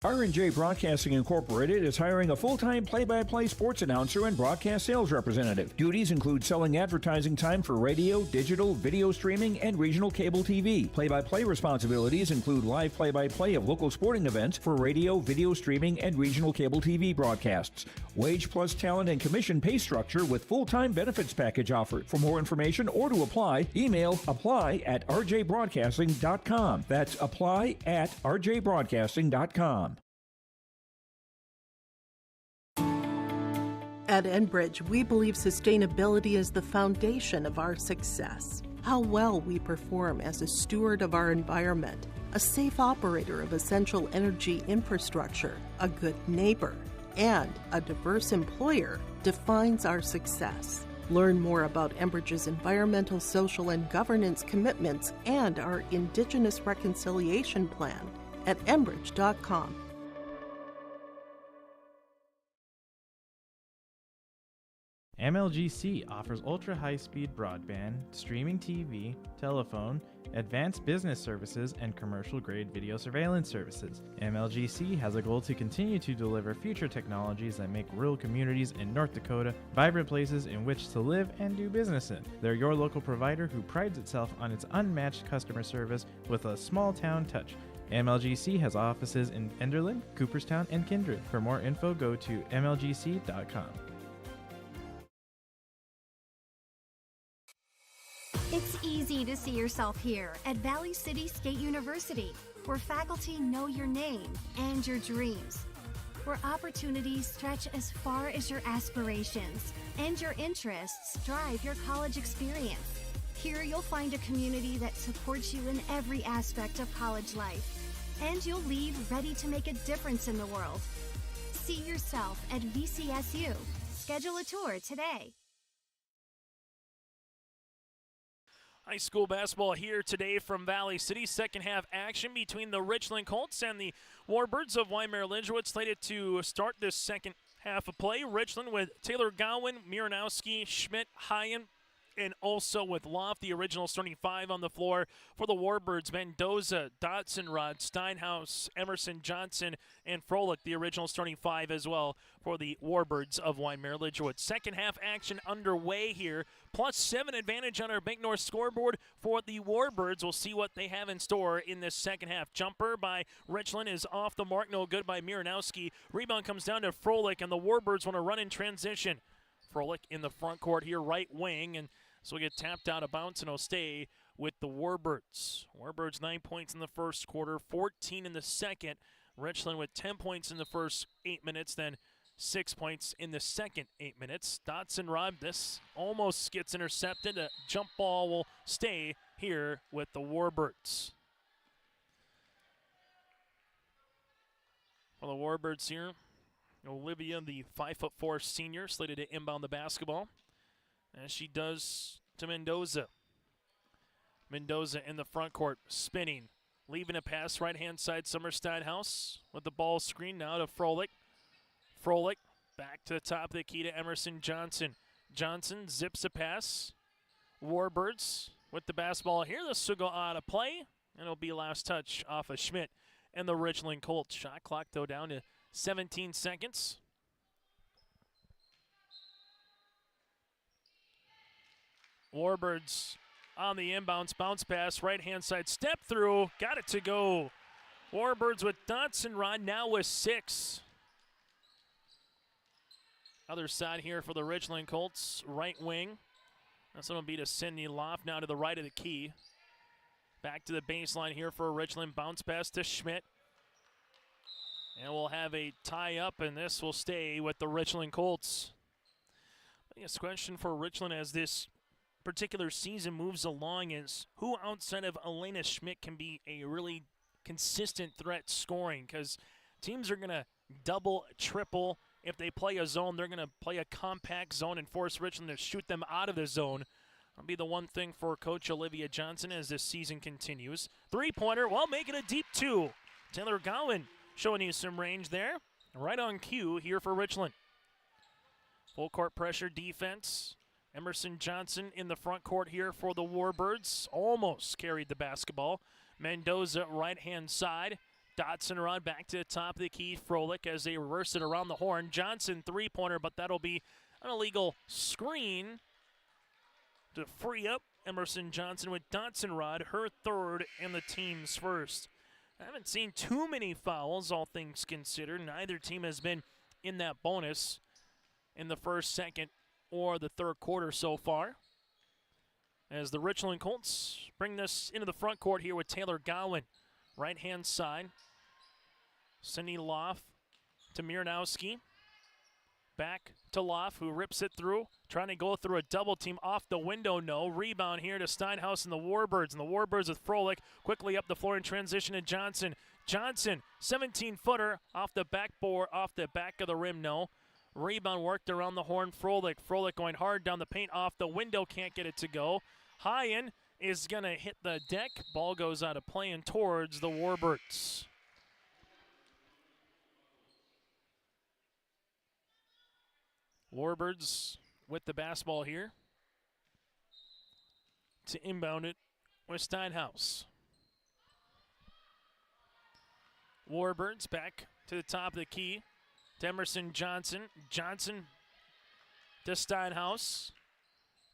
R&J Broadcasting Incorporated is hiring a full-time play-by-play sports announcer and broadcast sales representative. Duties include selling advertising time for radio, digital, video streaming, and regional cable TV. Play-by-play responsibilities include live play-by-play of local sporting events for radio, video streaming, and regional cable TV broadcasts. Wage plus talent and commission pay structure with full-time benefits package offered. For more information or to apply, email apply@rjbroadcasting.com. That's apply@rjbroadcasting.com.
At Enbridge, we believe sustainability is the foundation of our success. How well we perform as a steward of our environment, a safe operator of essential energy infrastructure, a good neighbor, and a diverse employer defines our success. Learn more about Enbridge's environmental, social, and governance commitments and our Indigenous Reconciliation Plan at enbridge.com.
MLGC offers ultra-high-speed broadband, streaming TV, telephone, advanced business services, and commercial-grade video surveillance services. MLGC has a goal to continue to deliver future technologies that make rural communities in North Dakota vibrant places in which to live and do business in. They're your local provider who prides itself on its unmatched customer service with a small-town touch. MLGC has offices in Enderlin, Cooperstown, and Kindred. For more info, go to mlgc.com.
It's easy to see yourself here at Valley City State University, where faculty know your name and your dreams, where opportunities stretch as far as your aspirations and your interests drive your college experience. Here you'll find a community that supports you in every aspect of college life, and you'll leave ready to make a difference in the world. See yourself at VCSU. Schedule a tour today.
High school basketball here today from Valley City. Second half action between the Richland Colts and the Warbirds of Wyndmere-Lidgerwood slated to start this second half of play. Richland with Taylor Gowan, Miranowski, Schmidt, Hyen, and also with Loft, the original starting 5 on the floor for the Warbirds. Mendoza, Dotson-Rod, Steinhaus, Emerson Johnson, and Froelich, the original starting 5 as well for the Warbirds of Wyndmere-Lidgerwood. Second half action underway here. +7 advantage on our Bank North scoreboard for the Warbirds. We'll see what they have in store in this second half. Jumper by Richland is off the mark, no good by Miranowski. Rebound comes down to Froelich, and the Warbirds want to run in transition. Froelich in the front court here, right wing, and so we get tapped out of bounds, and it'll stay with the Warbirds. Warbirds 9 points in the first quarter, 14 in the second. Richland with 10 points in the first 8 minutes, then 6 points in the second 8 minutes. Dotson Rod, this almost gets intercepted. A jump ball will stay here with the Warbirds. For the Warbirds here, Olivia, the 5'4" senior, slated to inbound the basketball, as she does to Mendoza. Mendoza in the front court, spinning, leaving a pass right-hand side. Summer Steinhaus with the ball screen now to Froelich. Froelich back to the top of the key to Emerson Johnson. Johnson zips a pass. Warbirds with the basketball here. This will go out of play, and it'll be last touch off of Schmidt and the Richland Colts. Shot clock, though, down to 17 seconds. Warbirds on the inbounds, bounce pass, right-hand side, step through, got it to go. Warbirds with Dotson Rod now with 6. Other side here for the Richland Colts, right wing. That's going to be to Cindy Loft, now to the right of the key. Back to the baseline here for Richland, bounce pass to Schmidt. And we'll have a tie-up, and this will stay with the Richland Colts. I guess question for Richland as this particular season moves along is who outside of Elena Schmidt can be a really consistent threat scoring, because teams are going to double, triple. If they play a zone, they're going to play a compact zone and force Richland to shoot them out of the zone. That'll be the one thing for Coach Olivia Johnson as this season continues. Three-pointer, well, make it a deep 2. Taylor Gowan showing you some range there. Right on cue here for Richland. Full court pressure defense. Emerson Johnson in the front court here for the Warbirds. Almost carried the basketball. Mendoza right-hand side. Dotson Rod back to the top of the key. Froelich as they reverse it around the horn. Johnson three-pointer, but that'll be an illegal screen to free up Emerson Johnson with Dotson Rod, her third and the team's first. I haven't seen too many fouls, all things considered. Neither team has been in that bonus in the first, second, or the third quarter so far. As the Richland Colts bring this into the front court here with Taylor Gowan. Right-hand side. Cindy Loff to Miranowski. Back to Loff, who rips it through. Trying to go through a double team off the window. No. Rebound here to Steinhaus and the Warbirds. And the Warbirds with Froelich quickly up the floor in transition to Johnson. Johnson, 17-footer off the backboard, off the back of the rim. No. Rebound worked around the horn. Froelich going hard down the paint off the window. Can't get it to go. Highen is going to hit the deck. Ball goes out of play and towards the Warbirds. Warbirds with the basketball here to inbound it with Steinhaus. Warbirds back to the top of the key to Emerson Johnson. Johnson to Steinhaus.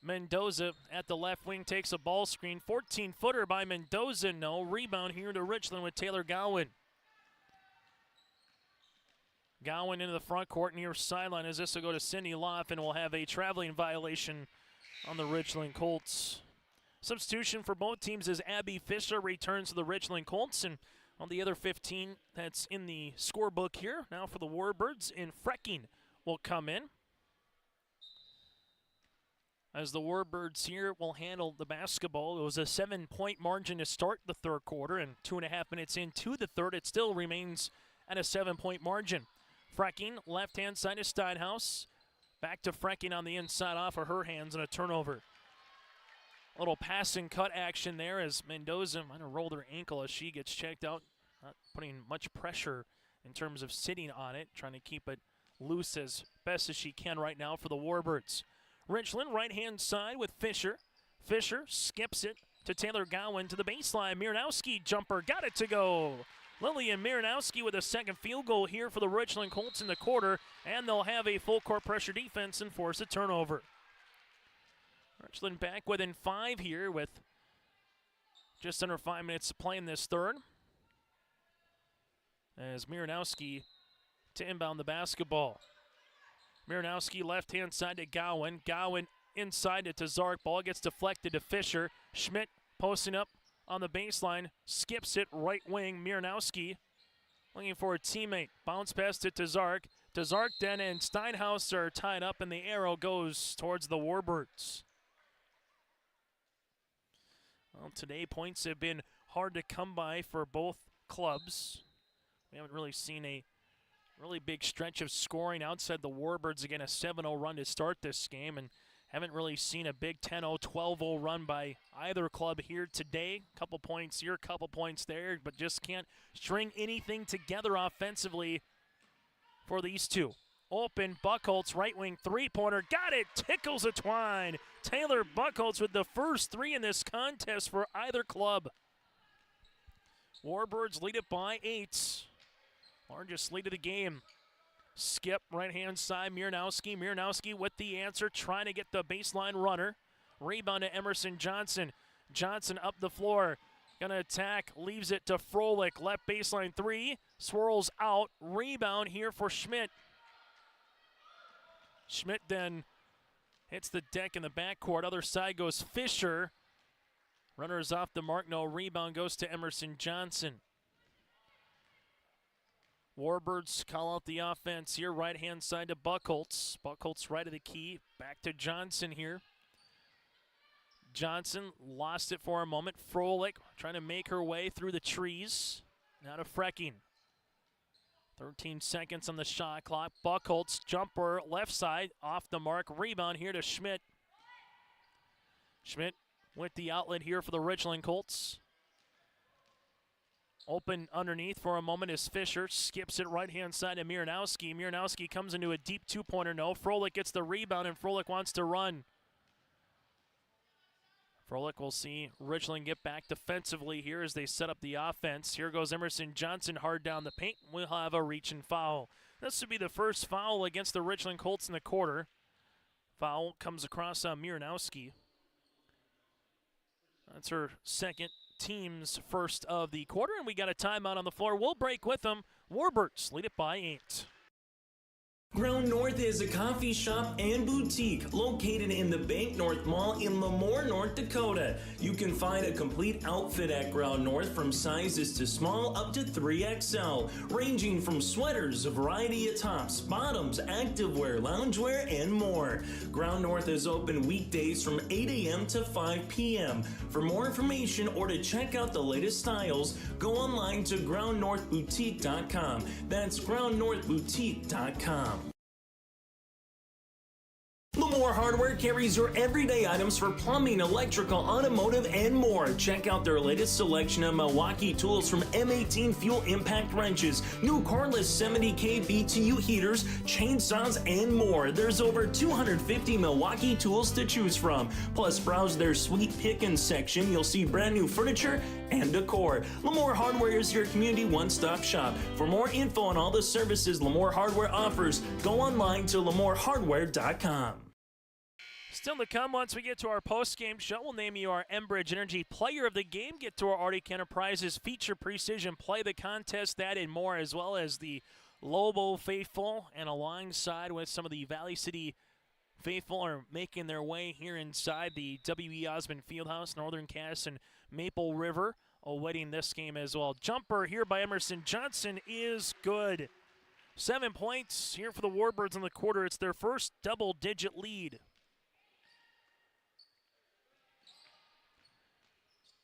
Mendoza at the left wing takes a ball screen. 14-footer by Mendoza. No. Rebound here to Richland with Taylor Gowan. Gowan into the front court near sideline as this will go to Cindy Loff, and we'll have a traveling violation on the Richland Colts. Substitution for both teams as Abby Fisher returns to the Richland Colts, and on the other 15 that's in the scorebook here. Now for the Warbirds, and Frecking will come in. As the Warbirds here will handle the basketball. It was a 7-point margin to start the third quarter, and 2.5 minutes into the third, it still remains at a 7-point margin. Frecking, left-hand side to Steinhaus. Back to Frecking on the inside off of her hands and a turnover. A little pass and cut action there as Mendoza might have rolled her ankle as she gets checked out. Not putting much pressure in terms of sitting on it, trying to keep it loose as best as she can right now for the Warbirds. Richland, right-hand side with Fisher. Fisher skips it to Taylor Gowan to the baseline. Miranowski jumper, got it to go. Lillian Miranowski with a second field goal here for the Richland Colts in the quarter, and they'll have a full court pressure defense and force a turnover. Richland back within 5 here with just under 5 minutes to play in this third. As Miranowski to inbound the basketball. Miranowski left-hand side to Gowan. Gowan inside to Zark. Ball gets deflected to Fisher. Schmidt posting up on the baseline. Skips it right wing. Miranowski looking for a teammate. Bounce past it to Zark. to Zarkden, and Steinhaus are tied up, and the arrow goes towards the Warbirds. Well, today points have been hard to come by for both clubs. We haven't really seen a really big stretch of scoring outside the Warbirds. Again, a 7-0 run to start this game, and haven't really seen a big 10-0, 12-0 run by either club here today. Couple points here, couple points there, but just can't string anything together offensively for these two. Open, Buckholz, right wing three-pointer, got it, tickles a twine. Taylor Buckholz with the first three in this contest for either club. Warbirds lead it by 8. Largest lead of the game. Skip, right-hand side, Miernowski. Miernowski with the answer, trying to get the baseline runner. Rebound to Emerson Johnson. Johnson up the floor. Gonna attack, leaves it to Froelich. Left baseline three, swirls out. Rebound here for Schmidt. Schmidt then hits the deck in the backcourt. Other side goes Fisher. Runner's off the mark, no rebound, goes to Emerson Johnson. Warbirds call out the offense here, right-hand side to Buckholz. Buckholz right of the key, back to Johnson here. Johnson lost it for a moment. Froelich trying to make her way through the trees. Now to Frecking. 13 seconds on the shot clock. Buckholz, jumper, left side, off the mark. Rebound here to Schmidt. Schmidt with the outlet here for the Richland Colts. Open underneath for a moment is Fisher. Skips it right-hand side to Miernowski. Miernowski comes into a deep two-pointer. No. Froelich gets the rebound, and Froelich wants to run. Froelich will see Richland get back defensively here as they set up the offense. Here goes Emerson Johnson hard down the paint. We'll have a reach and foul. This would be the first foul against the Richland Colts in the quarter. Foul comes across on Miernowski. That's her second, team's first of the quarter, and we got a timeout on the floor. We'll break with them. Warbirds lead it by 8.
Ground North is a coffee shop and boutique located in the Bank North Mall in Lemoore, North Dakota. You can find a complete outfit at Ground North from sizes to small up to 3XL, ranging from sweaters, a variety of tops, bottoms, activewear, loungewear, and more. Ground North is open weekdays from 8 a.m. to 5 p.m. For more information or to check out the latest styles, go online to groundnorthboutique.com. That's groundnorthboutique.com. Lemoore Hardware carries your everyday items for plumbing, electrical, automotive, and more. Check out their latest selection of Milwaukee tools from M18 fuel impact wrenches, new cordless 70K BTU heaters, chainsaws, and more. There's over 250 Milwaukee tools to choose from. Plus, browse their sweet pickin' section. You'll see brand new furniture and decor. Lemoore Hardware is your community one-stop shop. For more info on all the services Lemoore Hardware offers, go online to lemorehardware.com.
Still to come, once we get to our post-game show, we'll name you our Enbridge Energy Player of the Game, get to our Arctic Enterprises Feature Precision Play the Contest, that and more, as well as the Lobo faithful, and alongside with some of the Valley City faithful are making their way here inside the W.E. Osmond Fieldhouse, Northern Cass and Maple River, awaiting this game as well. Jumper here by Emerson Johnson is good. 7 points here for the Warbirds in the quarter. It's their first double-digit lead.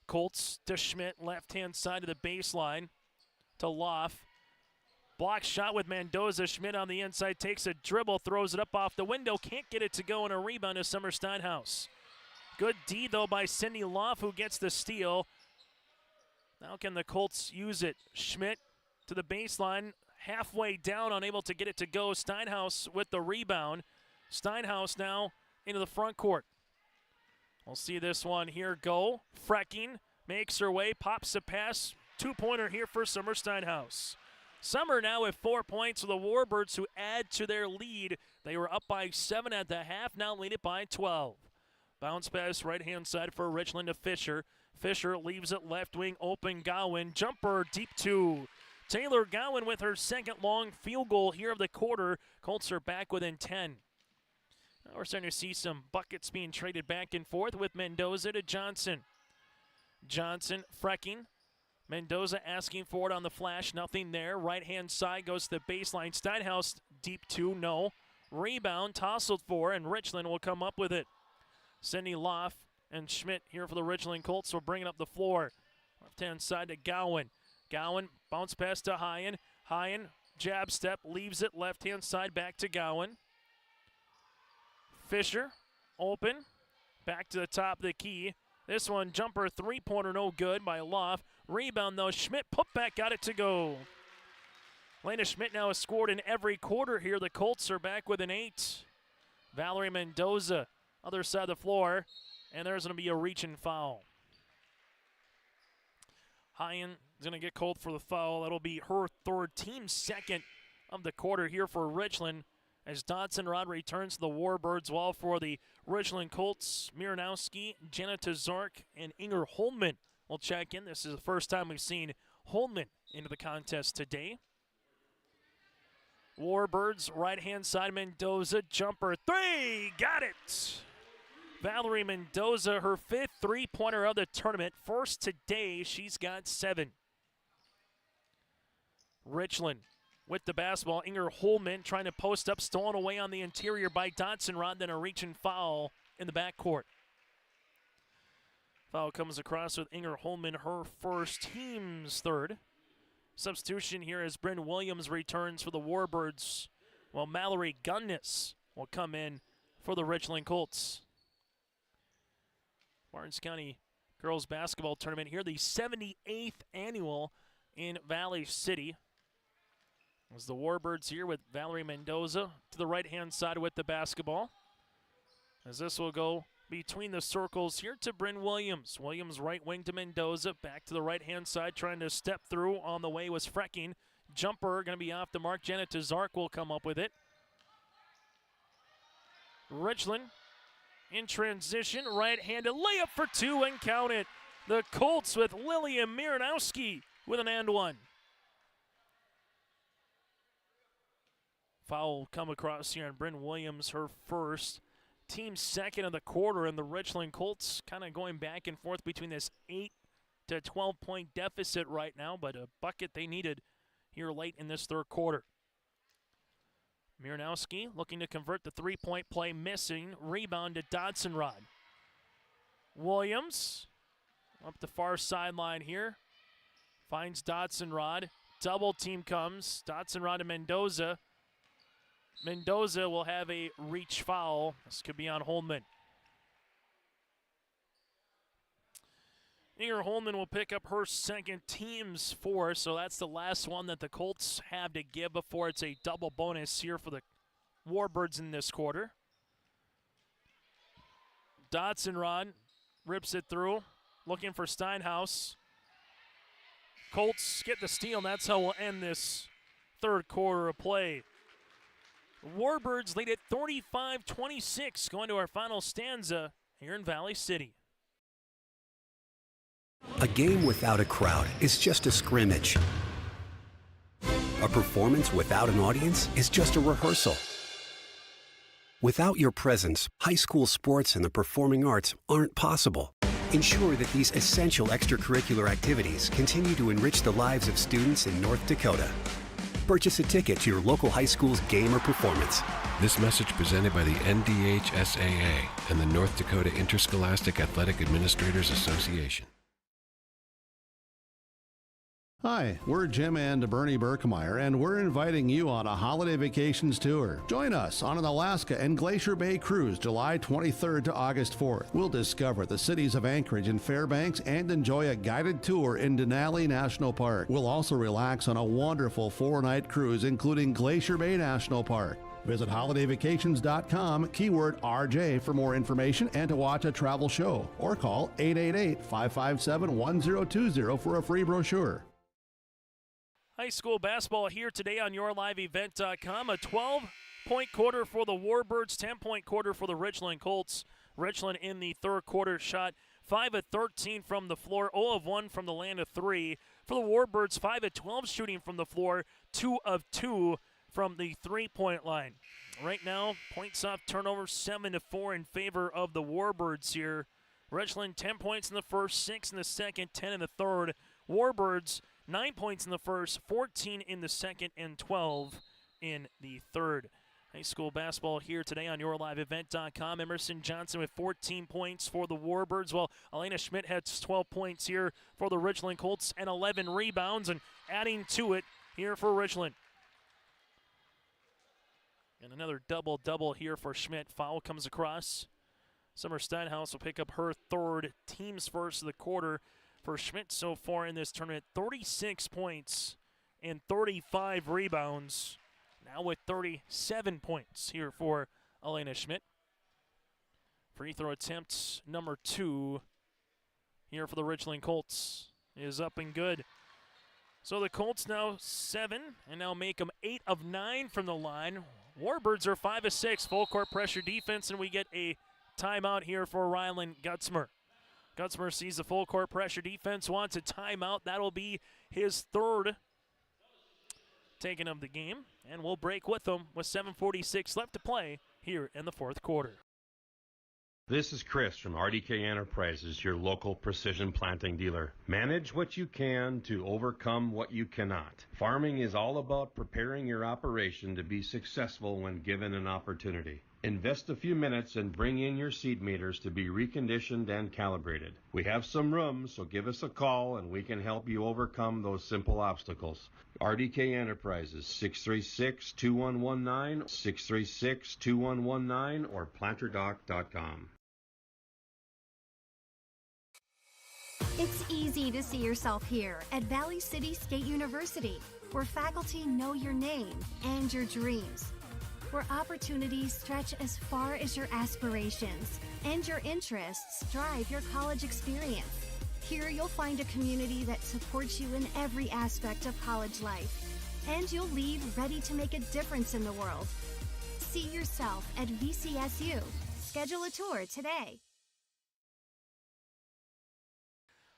Colts to Schmidt, left-hand side of the baseline to Loff. Block shot with Mendoza. Schmidt on the inside takes a dribble, throws it up off the window. Can't get it to go, and a rebound to Summer Steinhaus. Good D, though, by Cindy Loff, who gets the steal. Now can the Colts use it? Schmidt to the baseline, halfway down, unable to get it to go. Steinhaus with the rebound. Steinhaus now into the front court. We'll see this one here go. Frecking makes her way, pops a pass. Two-pointer here for Summer Steinhaus. Summer now with 4 points for the Warbirds, who add to their lead. They were up by 7 at the half, now lead it by 12. Bounce pass right-hand side for Richland to Fisher. Fisher leaves it left wing open. Gowan, jumper deep two. Taylor Gowan with her second long field goal here of the quarter. Colts are back within 10. Now we're starting to see some buckets being traded back and forth with Mendoza to Johnson. Johnson, Frecking, Mendoza asking for it on the flash. Nothing there. Right-hand side goes to the baseline. Steinhaus deep 2. No. Rebound. Tousled for, and Richland will come up with it. Cindy Loff and Schmidt here for the Richland Colts will bring it up the floor. Left-hand side to Gowan. Gowan bounce pass to Hyen. Hyen jab step, leaves it left-hand side back to Gowan. Fisher open, back to the top of the key. This one, jumper three-pointer, no good by Loff. Rebound though, Schmidt put back, got it to go. Lena Schmidt now has scored in every quarter here. The Colts are back with an 8. Valerie Mendoza, other side of the floor, and there's going to be a reach-in foul. Hyen is going to get called for the foul. That'll be her third, team second of the quarter here for Richland, as Dodson Rod returns to the Warbirds. While for the Richland Colts, Miranowski, Jenna Tazark, and Inger Holman will check in. This is the first time we've seen Holman into the contest today. Warbirds, right-hand side, Mendoza, jumper 3, got it! Valerie Mendoza, her 5th three-pointer of the tournament. First today, she's got 7. Richland with the basketball. Inger Holman trying to post up, stolen away on the interior by Dodson Rod, then a reach and foul in the backcourt. Foul comes across with Inger Holman, her first, team's third. Substitution here as Bryn Williams returns for the Warbirds, while Mallory Gunnis will come in for the Richland Colts. Barnes County Girls Basketball Tournament here, the 78th annual in Valley City. As the Warbirds here with Valerie Mendoza to the right-hand side with the basketball. As this will go between the circles here to Bryn Williams. Williams right wing to Mendoza, back to the right-hand side, trying to step through. On the way was Frecking. Jumper going to be off the mark. Janet Tazark will come up with it. Richland in transition, right-handed layup for 2 and count it. The Colts with Lillian Miranowski with an and one. Foul will come across here on Bryn Williams, her first. Team second of the quarter, and the Richland Colts kind of going back and forth between this 8 to 12 point deficit right now, but a bucket they needed here late in this third quarter. Miranowski looking to convert the three-point play, missing. Rebound to Dodson Rod. Williams up the far sideline here. Finds Dodson Rod. Double team comes. Dodson Rod to Mendoza. Mendoza will have a reach foul. This could be on Holman. Inger Holman will pick up her second, team's 4, so that's the last one that the Colts have to give before it's a double bonus here for the Warbirds in this quarter. Dodson Rod rips it through, looking for Steinhaus. Colts get the steal, and that's how we'll end this third quarter of play. Warbirds lead at 35-26, going to our final stanza here in Valley City.
A game without a crowd is just a scrimmage. A performance without an audience is just a rehearsal. Without your presence, high school sports and the performing arts aren't possible. Ensure that these essential extracurricular activities continue to enrich the lives of students in North Dakota. Purchase a ticket to your local high school's game or performance.
This message presented by the NDHSAA and the North Dakota Interscholastic Athletic Administrators Association.
Hi, we're Jim and Bernie Berkemeyer, and we're inviting you on a holiday vacations tour. Join us on an Alaska and Glacier Bay cruise July 23rd to August 4th. We'll discover the cities of Anchorage and Fairbanks and enjoy a guided tour in Denali National Park. We'll also relax on a wonderful 4-night cruise, including Glacier Bay National Park. Visit holidayvacations.com, keyword RJ for more information and to watch a travel show, or call 888-557-1020 for a free brochure.
High school basketball here today on YourLiveEvent.com. A 12-point quarter for the Warbirds, 10-point quarter for the Richland Colts. Richland in the third quarter shot 5 of 13 from the floor, 0 of 1 from the land of 3. For the Warbirds, 5 of 12 shooting from the floor, 2 of 2 from the three-point line. Right now, points off turnover 7-4 in favor of the Warbirds here Richland 10 points in the first, 6 in the second, 10 in the third. Warbirds 9 points in the first, 14 in the second, and 12 in the third. High school basketball here today on YourLiveEvent.com. Emerson Johnson with 14 points for the Warbirds, while Elena Schmidt has 12 points here for the Richland Colts and 11 rebounds, and adding to it here for Richland. And another double-double here for Schmidt. Foul comes across. Summer Steinhaus will pick up her third, team's first of the quarter for Schmidt so far in this tournament. 36 points and 35 rebounds. Now with 37 points here for Elena Schmidt. Free throw attempt number 2 here for the Richland Colts is up and good. So the Colts now 7 and now make them 8 of 9 from the line. Warbirds are 5 of 6, full court pressure defense, and we get a timeout here for Ryland Gutzmer. Gutzmer sees the full court pressure defense, wants a timeout. That'll be his third taken of the game, and we'll break with them with 7:46 left to play here in the fourth quarter.
This is Chris from RDK Enterprises, your local precision planting dealer. Manage what you can to overcome what you cannot. Farming is all about preparing your operation to be successful when given an opportunity. Invest a few minutes and bring in your seed meters to be reconditioned and calibrated. We have some room, so give us a call and we can help you overcome those simple obstacles. RDK Enterprises, 636-2119, 636-2119, or planterdoc.com.
It's easy to see yourself here at Valley City State University, where faculty know your name and your dreams, where opportunities stretch as far as your aspirations and your interests drive your college experience. Here you'll find a community that supports you in every aspect of college life, and you'll leave ready to make a difference in the world. See yourself at VCSU. Schedule a tour today.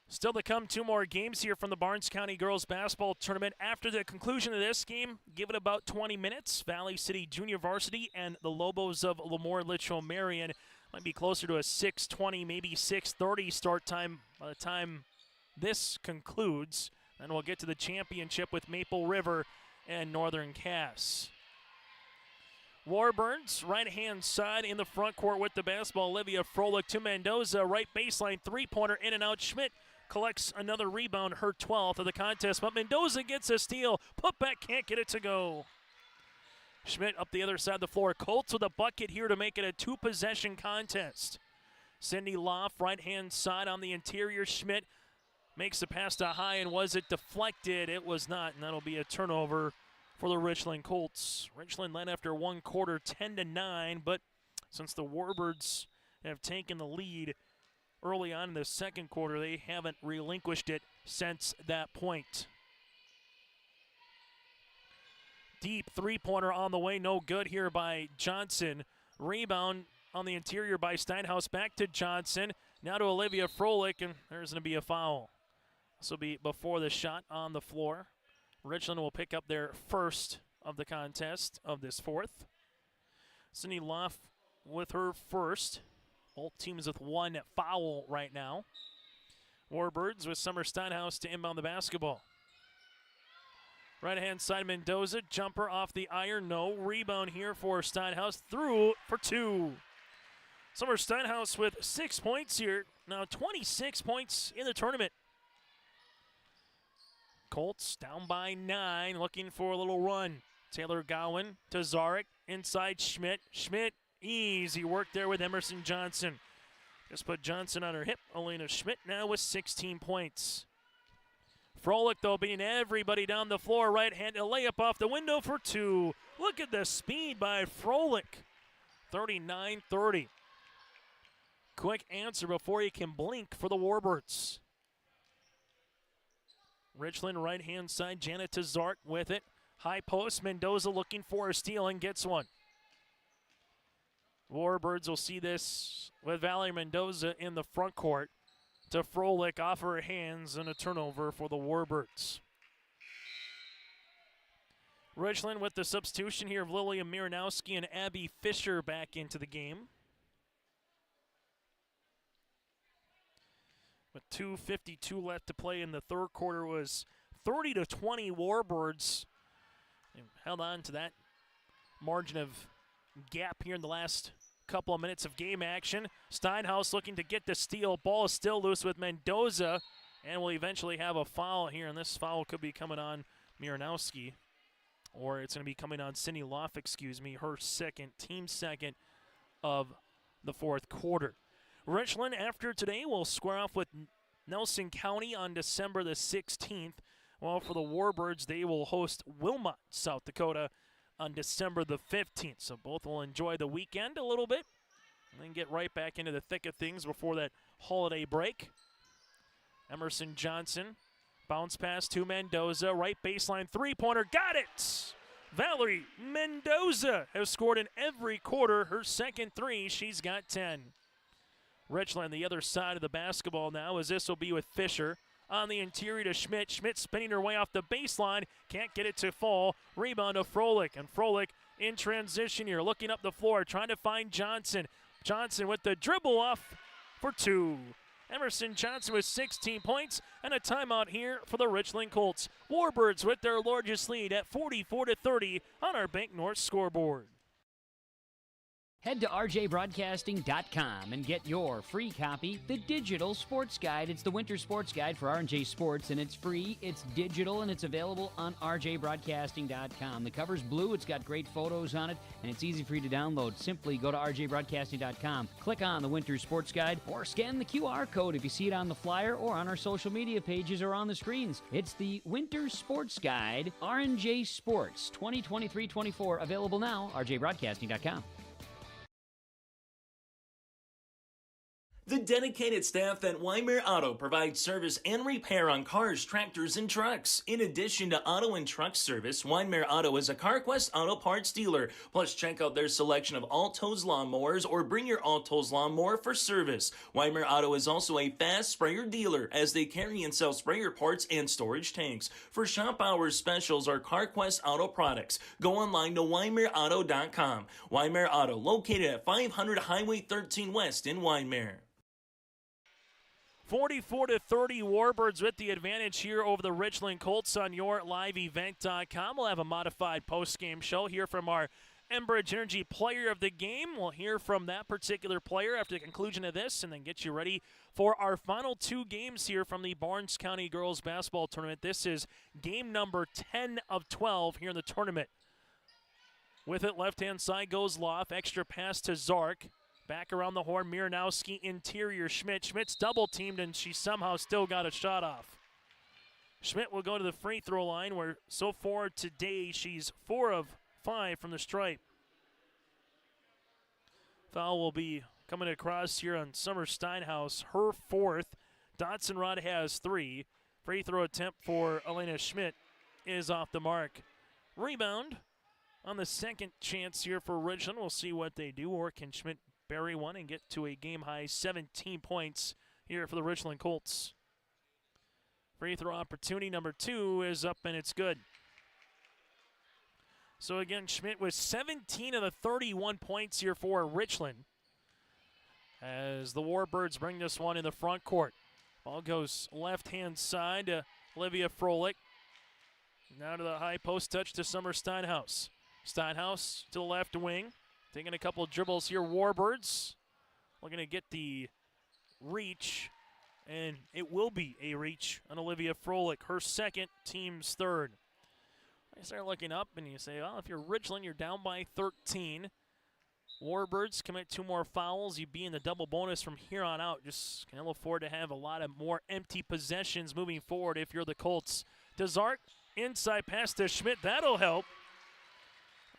Still to come, 2 more games here from the Barnes County Girls Basketball Tournament. After the conclusion of this game, give it about 20 minutes. Valley City Junior Varsity and the Lobos of Wyndmere-Lidgerwood might be closer to a 6:20, maybe 6:30 start time by the time this concludes. Then we'll get to the championship with Maple River and Northern Cass. Warbirds, right-hand side in the front court with the basketball. Olivia Froelich to Mendoza, right baseline, three-pointer in and out. Schmidt collects another rebound, her 12th of the contest, but Mendoza gets a steal. Putback can't get it to go. Schmidt up the other side of the floor. Colts with a bucket here to make it a 2-possession contest. Cindy Loff, right-hand side on the interior. Schmidt makes the pass to High, and was it deflected? It was not, and that'll be a turnover for the Richland Colts. Richland led after one quarter 10-9, but since the Warbirds have taken the lead early on in the second quarter, they haven't relinquished it since that point. Deep three-pointer on the way, no good here by Johnson. Rebound on the interior by Steinhaus, back to Johnson. Now to Olivia Froelich, and there's going to be a foul. This will be before the shot on the floor. Richland will pick up their first of the contest of this fourth. Cindy Loff with her first. Both teams with one foul right now. Warbirds with Summer Steinhaus to inbound the basketball. Right-hand side, Mendoza, jumper off the iron, no. Rebound here for Steinhaus, through for 2. Summer Steinhaus with 6 points here, now 26 points in the tournament. Colts down by 9, looking for a little run. Taylor Gowan to Zarek, inside Schmidt. Schmidt, easy work there with Emerson Johnson. Just put Johnson on her hip. Elena Schmidt now with 16 points. Froelich, though, beating everybody down the floor. Right-handed layup off the window for 2. Look at the speed by Froelich. 39-30. Quick answer before you can blink for the Warbirds. Richland right-hand side, Janet Tazart with it. High post, Mendoza looking for a steal and gets one. Warbirds will see this with Valerie Mendoza in the front court to Froelich off her hands, and a turnover for the Warbirds. Richland with the substitution here of Lillian Miranowski and Abby Fisher back into the game. With 2:52 left to play in the third quarter, was 30-20 Warbirds. They held on to that margin of gap here in the last couple of minutes of game action. Steinhaus looking to get the steal. Ball is still loose with Mendoza, and will eventually have a foul here, and this foul could be coming on Miranowski, or it's going to be coming on Cindy Loff, her team second of the fourth quarter. Richland, after today, will square off with Nelson County on December the 16th. While for the Warbirds, they will host Wilmot, South Dakota on December the 15th. So both will enjoy the weekend a little bit and then get right back into the thick of things before that holiday break. Emerson Johnson, bounce pass to Mendoza, right baseline three-pointer, got it! Valerie Mendoza has scored in every quarter. Her second three, she's got 10. Richland, the other side of the basketball now, as this will be with Fisher. On the interior to Schmidt. Schmidt spinning her way off the baseline. Can't get it to fall. Rebound to Froelich. And Froelich in transition here. Looking up the floor. Trying to find Johnson. Johnson with the dribble off for two. Emerson Johnson with 16 points. And a timeout here for the Richland Colts. Warbirds with their largest lead at 44-30 on our Bank North scoreboard.
Head to rjbroadcasting.com and get your free copy, the Digital Sports Guide. It's the winter sports guide for R&J Sports, and it's free, it's digital, and it's available on rjbroadcasting.com. The cover's blue, it's got great photos on it, and it's easy for you to download. Simply go to rjbroadcasting.com, click on the winter sports guide, or scan the QR code if you see it on the flyer or on our social media pages or on the screens. It's the Winter Sports Guide, R&J Sports 2023-24, available now, rjbroadcasting.com.
The dedicated staff at Wyndmere Auto provides service and repair on cars, tractors, and trucks. In addition to auto and truck service, Wyndmere Auto is a CarQuest auto parts dealer. Plus, check out their selection of Alto's lawnmowers or bring your Alto's lawnmower for service. Wyndmere Auto is also a fast sprayer dealer as they carry and sell sprayer parts and storage tanks. For shop hours specials or CarQuest auto products, go online to WyndmereAuto.com. Wyndmere Auto, located at 500 Highway 13 West in Wyndmere.
44-30 Warbirds with the advantage here over the Richland Colts on your liveevent.com. We'll have a modified post-game show here from our Enbridge Energy Player of the Game. We'll hear from that particular player after the conclusion of this and then get you ready for our final two games here from the Barnes County Girls Basketball Tournament. This is game number 10 of 12 here in the tournament. With it, left-hand side goes Loff. Extra pass to Zark. Back around the horn, Miranowski, interior, Schmidt. Schmidt's double-teamed, and she somehow still got a shot off. Schmidt will go to the free throw line, where so far today she's 4 of 5 from the stripe. Foul will be coming across here on Summer Steinhaus, her 4th. Dotson Rod has 3. Free throw attempt for Elena Schmidt is off the mark. Rebound on the second chance here for Richland. We'll see what they do, or can Schmidt bury one and get to a game-high 17 points here for the Richland Colts. Free throw opportunity number 2 is up, and it's good. So again, Schmidt with 17 of the 31 points here for Richland, as the Warbirds bring this one in the front court. Ball goes left-hand side to Olivia Froelich. Now to the high post touch to Summer Steinhaus. Steinhaus to the left wing. Taking a couple of dribbles here, Warbirds. Looking to get the reach, and it will be a reach on Olivia Froelich, her second, team's third. I start looking up, and you say, well, if you're Richland, you're down by 13. Warbirds commit 2 more fouls. You'd be in the double bonus from here on out. Just can afford to have a lot of more empty possessions moving forward if you're the Colts. Desart, inside pass to Schmidt. That'll help.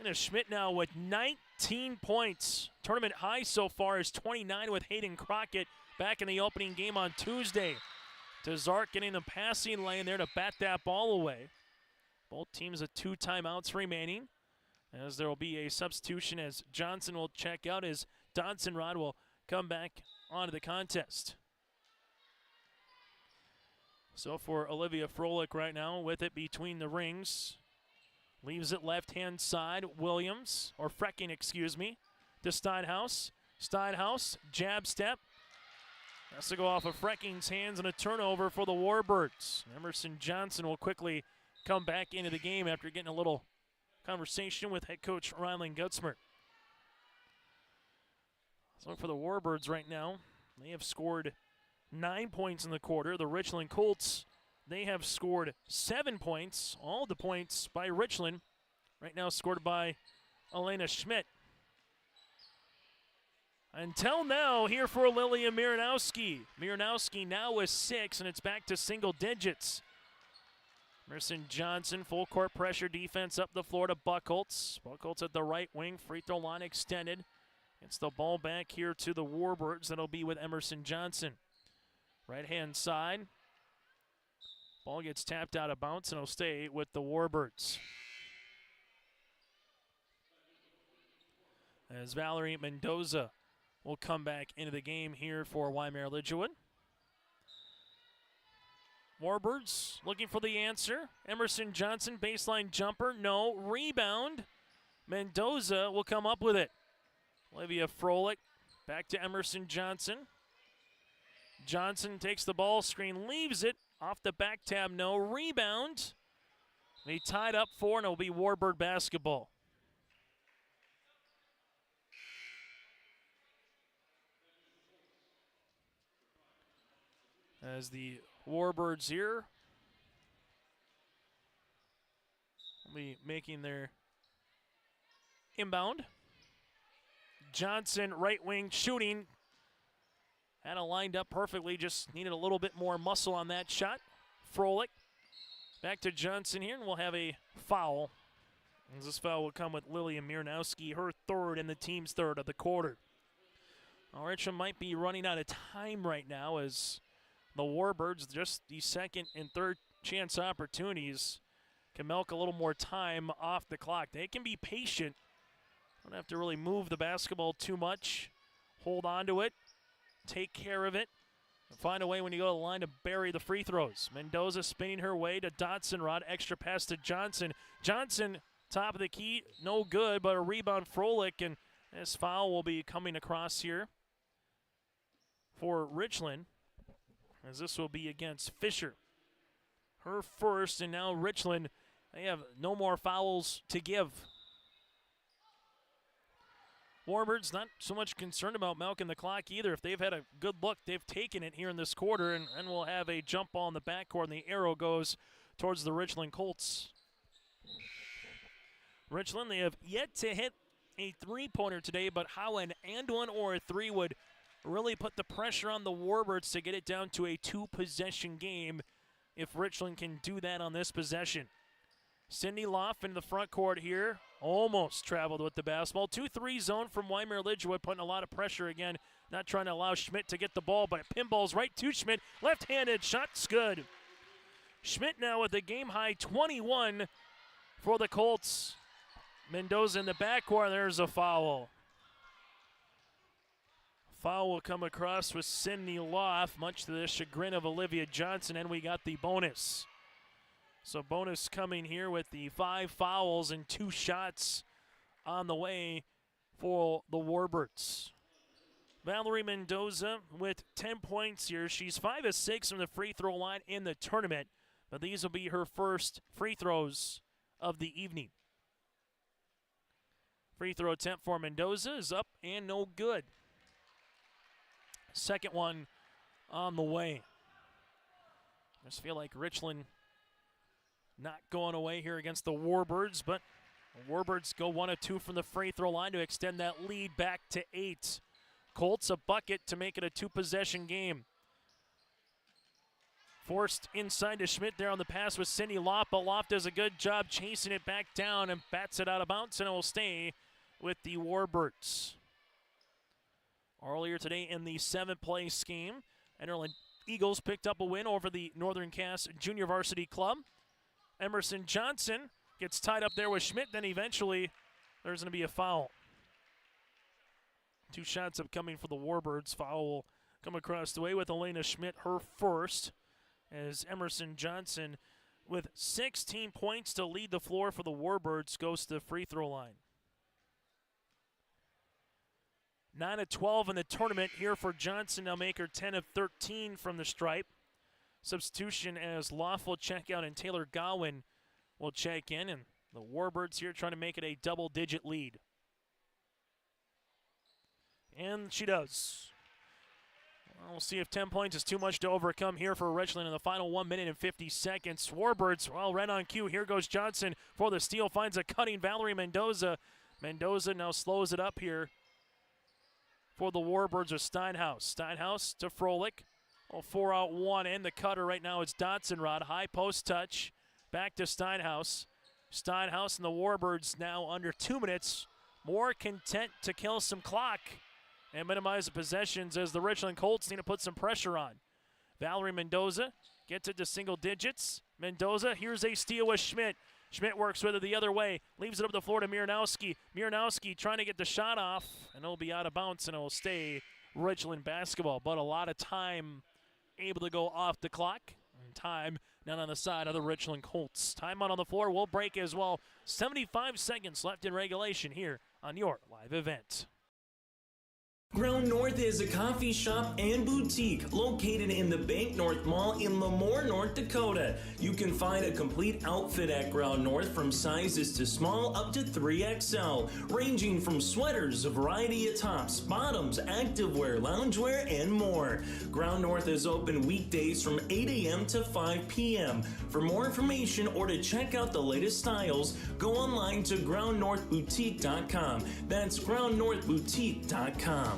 And Schmidt now with 19 points. Tournament high so far is 29 with Hayden Crockett back in the opening game on Tuesday. Desart getting the passing lane there to bat that ball away. Both teams with 2 timeouts remaining, as there will be a substitution as Johnson will check out, as Dodson Rod will come back onto the contest. So for Olivia Froelich right now, with it between the rings, leaves it left-hand side, Williams, or Frecking, excuse me, to Steinhaus. Steinhaus, jab step, Has to go off of Frecking's hands and a turnover for the Warbirds. Emerson Johnson will quickly come back into the game after getting a little conversation with head coach Ryland Gutzmer. So for the Warbirds right now, they have scored 9 points in the quarter. The Richland Colts, they have scored 7 points. All the points by Richland right now scored by Elena Schmidt. Until now, here for Lilia Miranowski. Miranowski now with 6, and it's back to single digits. Emerson Johnson, full court pressure defense up the floor to Buckholtz. Buckholtz at the right wing, free throw line extended. Gets the ball back here to the Warbirds. That'll be with Emerson Johnson. Right-hand side. Ball gets tapped out of bounds, and it'll stay with the Warbirds. As Valerie Mendoza will come back into the game here for Wyndmere-Lidgerwood. Warbirds looking for the answer. Emerson Johnson, baseline jumper, no. Rebound. Mendoza will come up with it. Olivia Froelich back to Emerson Johnson. Johnson takes the ball screen, leaves it. Off the back tab, no. Rebound. They tied up 4, and it'll be Warbird basketball. As the Warbirds here will be making their inbound. Johnson, right wing, shooting. Had it lined up perfectly, just needed a little bit more muscle on that shot. Froelich back to Johnson here, and we'll have a foul. As this foul will come with Lilia Miranowski, her third and the team's third of the quarter. Richland might be running out of time right now as the Warbirds, just the second and third chance opportunities, can milk a little more time off the clock. They can be patient. Don't have to really move the basketball too much. Hold on to it. Take care of it. And find a way when you go to the line to bury the free throws. Mendoza spinning her way to Dotson-Rod. Extra pass to Johnson. Johnson, top of the key, no good, but a rebound Froelich, and this foul will be coming across here for Richland, as this will be against Fisher. Her first, and now Richland, they have no more fouls to give. Warbirds not so much concerned about milking the clock either. If they've had a good look, they've taken it here in this quarter, and we'll have a jump ball in the backcourt, and the arrow goes towards the Richland Colts. Richland, they have yet to hit a three-pointer today, but how an and one or a three would really put the pressure on the Warbirds to get it down to a two-possession game if Richland can do that on this possession. Cindy Loff into the front court here. Almost traveled with the basketball. 2-3 zone from Wyndmere-Lidgerwood, putting a lot of pressure again. Not trying to allow Schmidt to get the ball, but pinballs right to Schmidt. Left-handed, shot's good. Schmidt now with a game-high 21 for the Colts. Mendoza in the backcourt, there's a foul. Foul will come across with Cindy Loff, much to the chagrin of Olivia Johnson, and we got the bonus. So bonus coming here with the 5 fouls and 2 shots on the way for the Warbirds. Valerie Mendoza with 10 points here. She's 5 of 6 from the free throw line in the tournament, but these will be her first free throws of the evening. Free throw attempt for Mendoza is up and no good. Second one on the way. I just feel like Richland not going away here against the Warbirds, but the Warbirds go 1 of 2 from the free throw line to extend that lead back to 8. Colts a bucket to make it a 2-possession game. Forced inside to Schmidt there on the pass with Cindy Loft, but Loft does a good job chasing it back down and bats it out of bounds, and it will stay with the Warbirds. Earlier today in the 7th place game, Enderlin Eagles picked up a win over the Northern Cass Junior Varsity Club. Emerson Johnson gets tied up there with Schmidt, then eventually there's going to be a foul. 2 shots upcoming for the Warbirds. Foul will come across the way with Elena Schmidt, her first, as Emerson Johnson with 16 points to lead the floor for the Warbirds goes to the free throw line. 9 of 12 in the tournament here for Johnson. Now make her 10 of 13 from the stripe. Substitution as Lawful check out and Taylor Gowan will check in. And the Warbirds here trying to make it a double-digit lead. And she does. Well, we'll see if 10 points is too much to overcome here for Richland in the final 1 minute and 50 seconds. Warbirds, well, right on cue. Here goes Johnson for the steal. Finds a cutting Valerie Mendoza. Mendoza now slows it up here for the Warbirds with Steinhaus. Steinhaus to Froelich. Oh, 4-out-1, and the cutter right now is Dotson-Rod. High post touch. Back to Steinhaus. Steinhaus and the Warbirds now under 2 minutes. More content to kill some clock and minimize the possessions as the Richland Colts need to put some pressure on. Valerie Mendoza gets it to single digits. Mendoza, here's a steal with Schmidt. Schmidt works with it the other way, leaves it up the floor to Miranowski. Miranowski trying to get the shot off, and it'll be out of bounds, and it'll stay Richland basketball. But a lot of time able to go off the clock, and time not on the side of the Richland Colts. Timeout on the floor will break as well. 75 seconds left in regulation here on your live event.
Ground North is a coffee shop and boutique located in the Bank North Mall in Lemoore, North Dakota. You can find a complete outfit at Ground North from sizes to small up to 3XL, ranging from sweaters, a variety of tops, bottoms, activewear, loungewear, and more. Ground North is open weekdays from 8 a.m. to 5 p.m. For more information or to check out the latest styles, go online to groundnorthboutique.com. That's groundnorthboutique.com.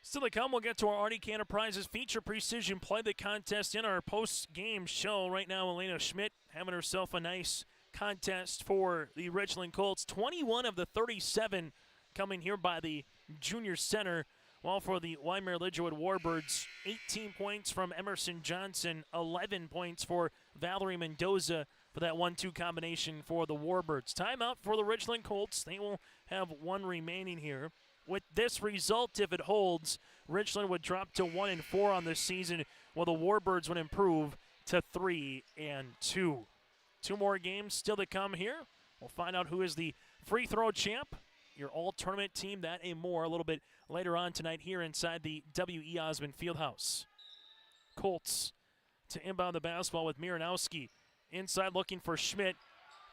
Still to come, we'll get to our RDK Enterprises Feature Precision Play the Contest in our post-game show. Right now, Elena Schmidt having herself a nice contest for the Richland Colts. 21 of the 37 coming here by the junior center. While for the Wyndmere-Lidgerwood Warbirds, 18 points from Emerson Johnson, 11 points for Valerie Mendoza for that 1-2 combination for the Warbirds. Timeout for the Richland Colts. They will have one remaining here. With this result, if it holds, Richland would drop to 1-4 on this season, while the Warbirds would improve to 3-2. 2 more games still to come here. We'll find out who is the free throw champ, your all-tournament team, that and more a little bit later on tonight here inside the W.E. Osmond Fieldhouse. Colts to inbound the basketball with Miranowski. Inside looking for Schmidt.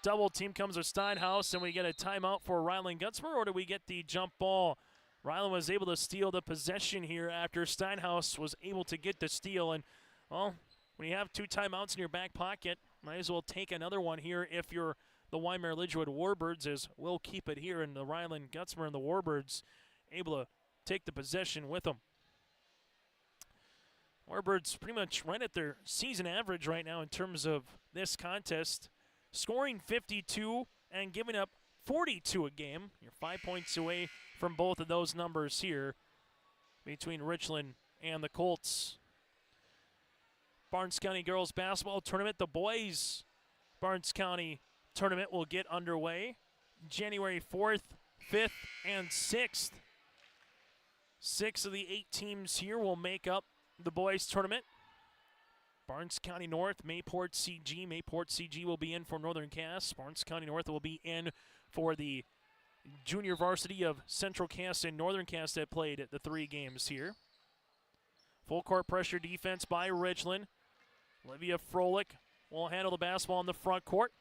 Double team comes with Steinhaus, and we get a timeout for Ryland Gutzmer, or do we get the jump ball? Ryland was able to steal the possession here after Steinhaus was able to get the steal. And, well, when you have 2 timeouts in your back pocket, might as well take another one here if you're the Wyndmere-Lidgerwood Warbirds, as we'll keep it here. And the Ryland Gutzmer and the Warbirds able to take the possession with them. Warbirds pretty much right at their season average right now in terms of this contest. Scoring 52 and giving up 42 a game. You're 5 points away from both of those numbers here between Richland and the Colts. Barnes County Girls Basketball Tournament. The boys Barnes County Tournament will get underway January 4th, 5th, and 6th. 6 of the 8 teams here will make up the boys tournament. Barnes County North, Mayport CG. Mayport CG will be in for Northern Cass. Barnes County North will be in for the junior varsity of Central Cass and Northern Cass that played at the 3 games here. Full court pressure defense by Richland. Olivia Froelich will handle the basketball in the front court.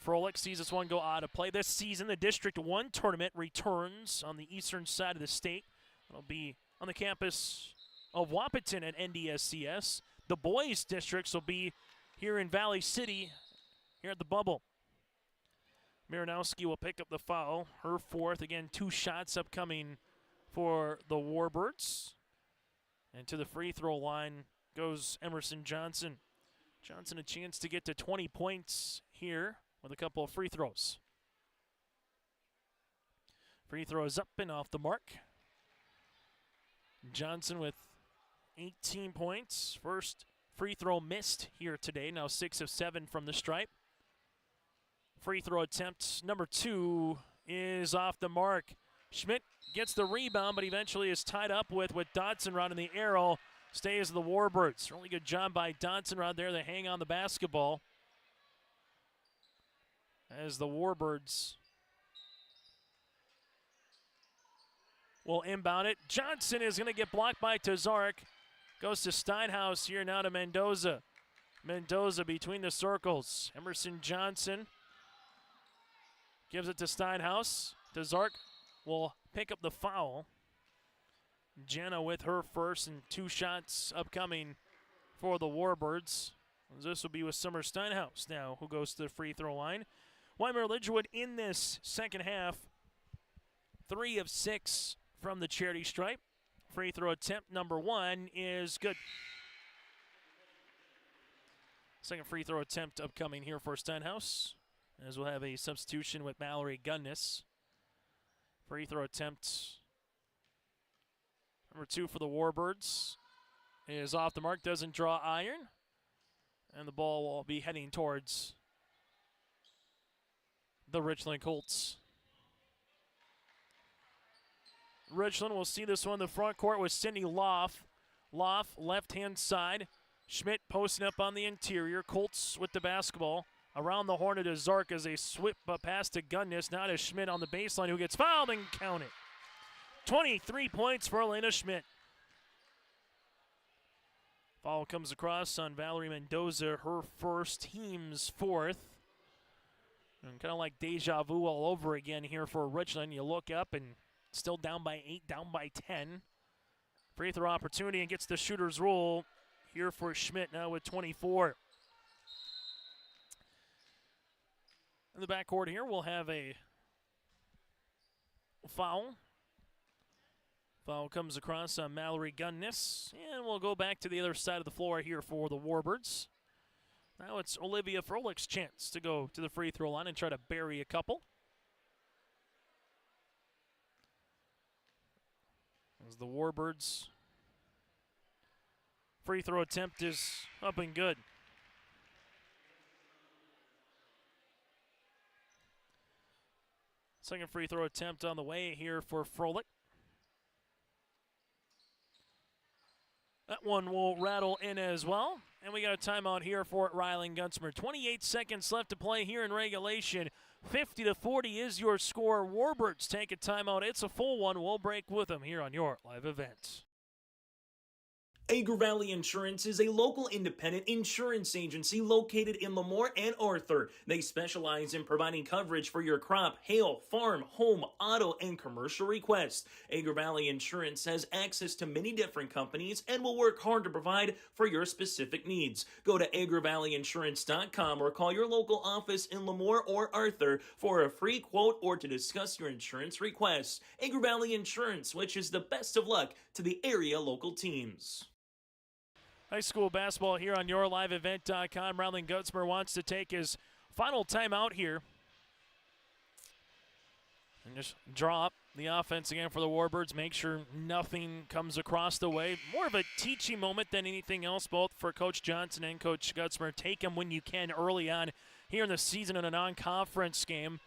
Froelich sees this one go out of play. This season, the District 1 tournament returns on the eastern side of the state. It'll be on the campus of Wahpeton at NDSCS. The boys' districts will be here in Valley City, here at the Bubble. Miranowski will pick up the foul, her 4th. Again, 2 shots upcoming for the Warbirds. And to the free throw line goes Emerson Johnson. Johnson a chance to get to 20 points here with a couple of free throws. Free throws up and off the mark. Johnson with 18 points. First free throw missed here today. Now 6 of 7 from the stripe. Free throw attempt number 2 is off the mark. Schmidt gets the rebound, but eventually is tied up with Dotson-Rod in the arrow. Stays the Warbirds. Really good job by Dotson-Rod there to hang on the basketball. As the Warbirds will inbound it. Johnson is going to get blocked by Tazark. Goes to Steinhaus here now to Mendoza. Mendoza between the circles. Emerson Johnson gives it to Steinhaus. Tazark will pick up the foul. Jenna with her first, and 2 shots upcoming for the Warbirds. This will be with Summer Steinhaus now, who goes to the free throw line. Wyndmere-Lidgerwood in this second half, 3 of 6 from the charity stripe. Free throw attempt number 1 is good. Second free throw attempt upcoming here for Steinhaus, as we'll have a substitution with Mallory Gunnis. Free throw attempt number 2 for the Warbirds is off the mark, doesn't draw iron, and the ball will be heading towards the Richland Colts. Richland will see this one in the front court with Cindy Loff. Loff, left-hand side. Schmidt posting up on the interior. Colts with the basketball. Around the horn to Zark as they swip pass to Gunnis. Now to Schmidt on the baseline, who gets fouled and counted. 23 points for Elena Schmidt. Foul comes across on Valerie Mendoza, her first, team's 4th. And kind of like deja vu all over again here for Richland. You look up and still down by 8, down by 10. Free throw opportunity and gets the shooter's roll here for Schmidt now with 24. In the backcourt here, we'll have a foul. Foul comes across on Mallory Gunnis, and we'll go back to the other side of the floor here for the Warbirds. Now it's Olivia Froehlich's chance to go to the free throw line and try to bury a couple. As the Warbirds' free throw attempt is up and good. Second free throw attempt on the way here for Froehlich. That one will rattle in as well. And we got a timeout here for Ryland Gunsmer. 28 seconds left to play here in regulation. 50-40 is your score. Warbirds take a timeout. It's a full one. We'll break with them here on your live event.
Agri Valley Insurance is a local independent insurance agency located in Lemoore and Arthur. They specialize in providing coverage for your crop, hail, farm, home, auto, and commercial requests. Agri Valley Insurance has access to many different companies and will work hard to provide for your specific needs. Go to agrivalleyinsurance.com or call your local office in Lemoore or Arthur for a free quote or to discuss your insurance requests. Agri Valley Insurance wishes the best of luck to the area local teams.
High school basketball here on YourLiveEvent.com. Ryland Gunsmer wants to take his final timeout here and just draw up the offense again for the Warbirds. Make sure nothing comes across the way. More of a teaching moment than anything else, both for Coach Johnson and Coach Gunsmer. Take them when you can early on here in the season in a non-conference game.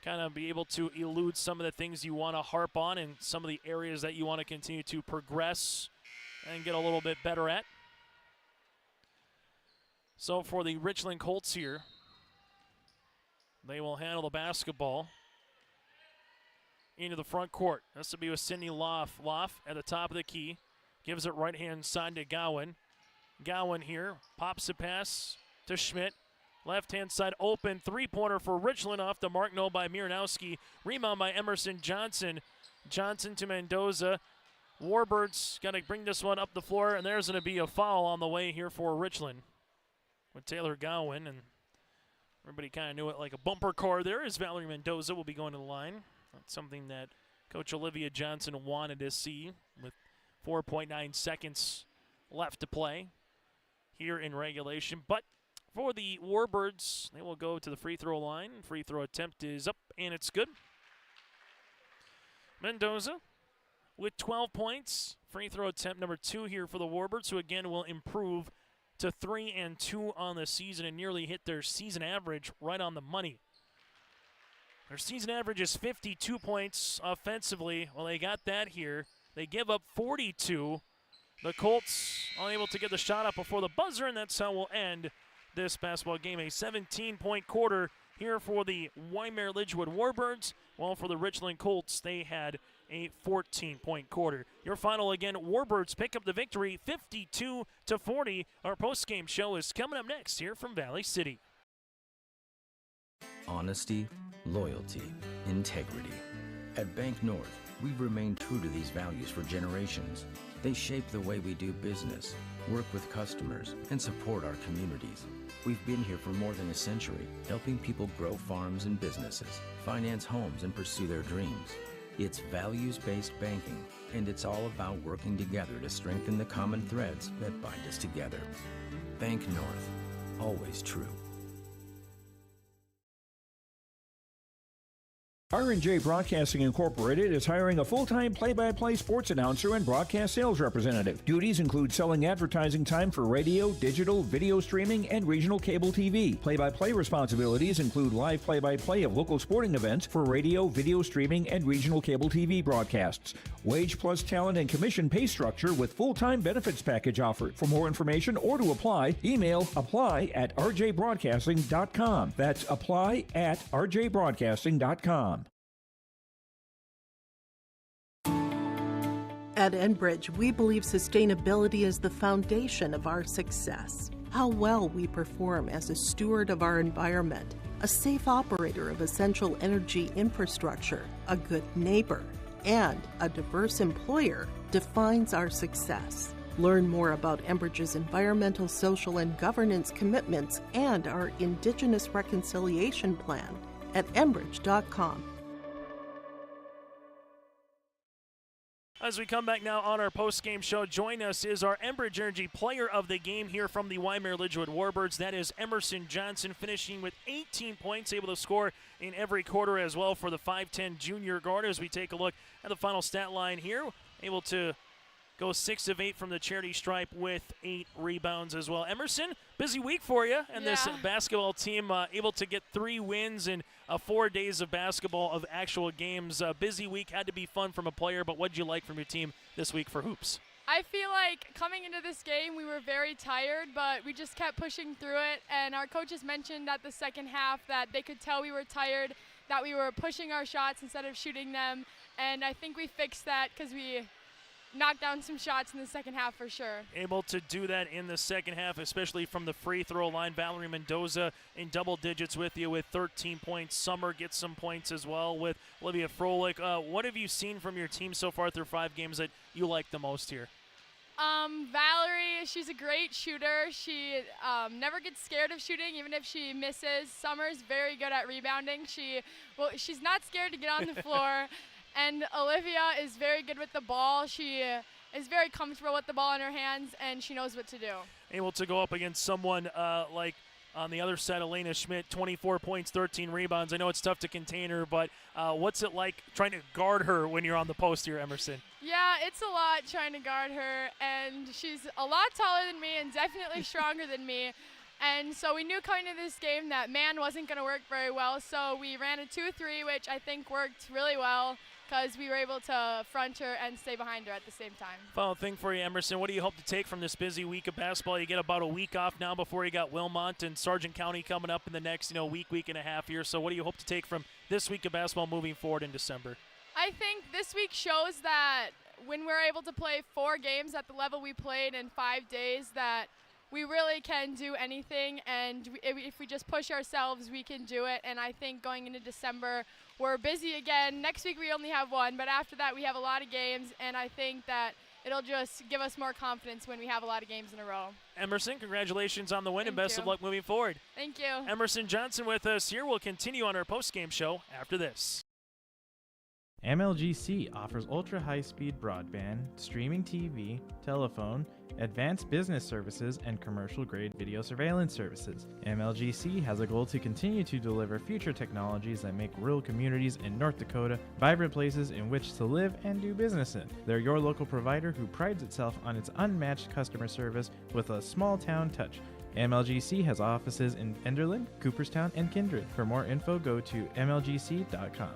Kind of be able to elude some of the things you want to harp on and some of the areas that you want to continue to progress and get a little bit better at. So for the Richland Colts here, they will handle the basketball into the front court. This will be with Cindy Loff. Loff at the top of the key. Gives it right-hand side to Gowan. Gowan here pops a pass to Schmidt. Left-hand side open. Three-pointer for Richland off the mark. No by Miranowski. Rebound by Emerson Johnson. Johnson to Mendoza. Warbirds got to bring this one up the floor, and there's going to be a foul on the way here for Richland with Taylor Gowan, and everybody kind of knew it like a bumper car there as Valerie Mendoza will be going to the line. That's something that Coach Olivia Johnson wanted to see with 4.9 seconds left to play here in regulation. But for the Warbirds, they will go to the free throw line. Free throw attempt is up, and it's good. Mendoza with 12 points. Free throw attempt number 2 here for the Warbirds, who again will improve to 3-2 on the season and nearly hit their season average right on the money. Their season average is 52 points offensively. Well, they got that here. They give up 42. The Colts unable to get the shot up before the buzzer, and that's how we'll end this basketball game. A 17-point quarter here for the Wyndmere-Lidgerwood Warbirds. While for the Richland Colts, they had a 14-point quarter. Your final again, Warbirds pick up the victory 52-40. Our post-game show is coming up next here from Valley City.
Honesty, loyalty, integrity. At Bank North, we've remained true to these values for generations. They shape the way we do business, work with customers, and support our communities. We've been here for more than a century, helping people grow farms and businesses, finance homes, and pursue their dreams. It's values-based banking, and it's all about working together to strengthen the common threads that bind us together. Bank North, always true.
R&J Broadcasting Incorporated is hiring a full-time play-by-play sports announcer and broadcast sales representative. Duties include selling advertising time for radio, digital, video streaming, and regional cable TV. Play-by-play responsibilities include live play-by-play of local sporting events for radio, video streaming, and regional cable TV broadcasts. Wage plus talent and commission pay structure with full-time benefits package offered. For more information or to apply, email apply@rjbroadcasting.com. That's apply@rjbroadcasting.com.
At Enbridge, we believe sustainability is the foundation of our success. How well we perform as a steward of our environment, a safe operator of essential energy infrastructure, a good neighbor, and a diverse employer defines our success. Learn more about Enbridge's environmental, social, and governance commitments and our Indigenous Reconciliation Plan at enbridge.com.
As we come back now on our post-game show, join us is our Enbridge Energy Player of the Game here from the Wyndmere-Lidgerwood Warbirds. That is Emerson Johnson, finishing with 18 points, able to score in every quarter as well for the 5'10 junior guard. As we take a look at the final stat line here, able to go 6 of 8 from the charity stripe with 8 rebounds as well. Emerson, busy week for you, and this basketball team able to get 3 wins in 4 days of basketball of actual games. Busy week, had to be fun from a player, but what did you like from your team this week for hoops?
I feel like coming into this game, we were very tired, but we just kept pushing through it, and our coaches mentioned at the second half that they could tell we were tired, that we were pushing our shots instead of shooting them, and I think we fixed that because we knocked down some shots in the second half for sure.
Able to do that in the second half, especially from the free throw line. Valerie Mendoza in double digits with you with 13 points. Summer gets some points as well with Olivia Froelich. What have you seen from your team so far through 5 games that you like the most here?
Valerie, she's a great shooter. She never gets scared of shooting, even if she misses. Summer's very good at rebounding. She's not scared to get on the floor. And Olivia is very good with the ball. She is very comfortable with the ball in her hands, and she knows what to do.
Able to go up against someone like on the other side, Elena Schmidt, 24 points, 13 rebounds. I know it's tough to contain her, but what's it like trying to guard her when you're on the post here, Emerson?
Yeah, it's a lot trying to guard her, and she's a lot taller than me and definitely stronger than me. And so we knew coming into this game that man wasn't going to work very well, so we ran a 2-3, which I think worked really well, because we were able to front her and stay behind her at the same time.
Final thing for you, Emerson, what do you hope to take from this busy week of basketball? You get about a week off now before you got Wilmot and Sargent County coming up in the next week and a half here. So what do you hope to take from this week of basketball moving forward in December?
I think this week shows that when we're able to play 4 games at the level we played in 5 days, that we really can do anything, and if we just push ourselves, we can do it. And I think going into December, we're busy again. Next week we only have 1, but after that we have a lot of games, and I think that it'll just give us more confidence when we have a lot of games in a row.
Emerson, congratulations on the win and best of luck moving forward.
Thank you.
Emerson Johnson with us here. We'll continue on our post-game show after this.
MLGC offers ultra-high-speed broadband, streaming TV, telephone, advanced business services, and commercial-grade video surveillance services. MLGC has a goal to continue to deliver future technologies that make rural communities in North Dakota vibrant places in which to live and do business in. They're your local provider who prides itself on its unmatched customer service with a small-town touch. MLGC has offices in Enderlin, Cooperstown, and Kindred. For more info, go to mlgc.com.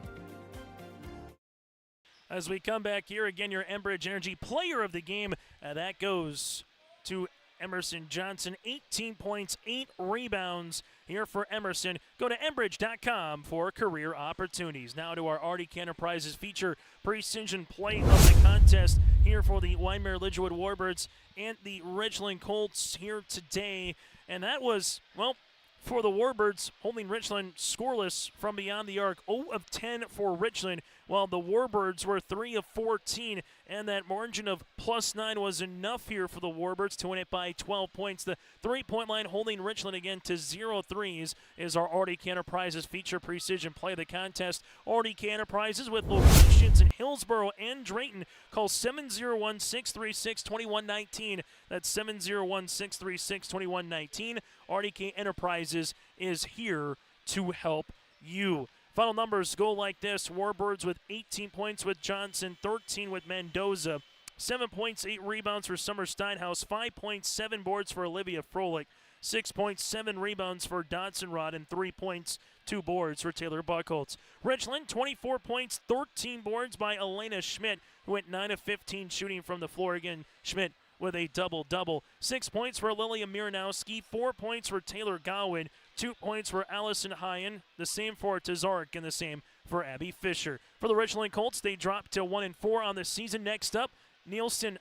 As we come back here again, your Enbridge Energy Player of the Game, that goes to Emerson Johnson, 18 points, 8 rebounds here for Emerson. Go to Enbridge.com for career opportunities. Now to our Arctic Enterprises feature precision play of the contest here for the Wyndmere-Lidgerwood Warbirds and the Richland Colts here today. And that was, well, for the Warbirds, holding Richland scoreless from beyond the arc. 0 of 10 for Richland, while the Warbirds were 3 of 14, and that margin of +9 was enough here for the Warbirds to win it by 12 points. The three-point line holding Richland again to 0 threes is our Arctic Enterprises feature precision play of the contest. Arctic Enterprises with locations in Hillsboro and Drayton. Call 701-636-2119. That's 701-636-2119. Arctic Enterprises is here to help you. Final numbers go like this. Warbirds with 18 points with Johnson, 13 with Mendoza, 7 points, 8 rebounds for Summer Steinhaus, 5.7 boards for Olivia Froelich, 6.7 rebounds for Dodson Rod, and 3 points, 2 boards for Taylor Buchholz. Richland, 24 points, 13 boards by Elena Schmidt, who went 9 of 15 shooting from the floor. Again, Schmidt with a double-double. 6 points for Lilia Miranowski, 4 points for Taylor Gowan, 2 points for Allison Hyen, the same for Tazarek, and the same for Abby Fisher. For the Richland Colts, they dropped to 1-4 on the season. Next up, Nelson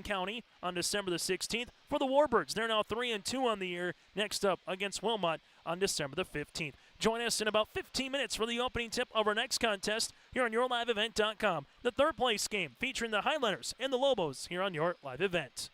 County on December the 16th. For the Warbirds, they're now 3-2 on the year. Next up against Wilmot on December the 15th. Join us in about 15 minutes for the opening tip of our next contest here on YourLiveEvent.com. The third place game featuring the Highlanders and the Lobos here on Your Live Event.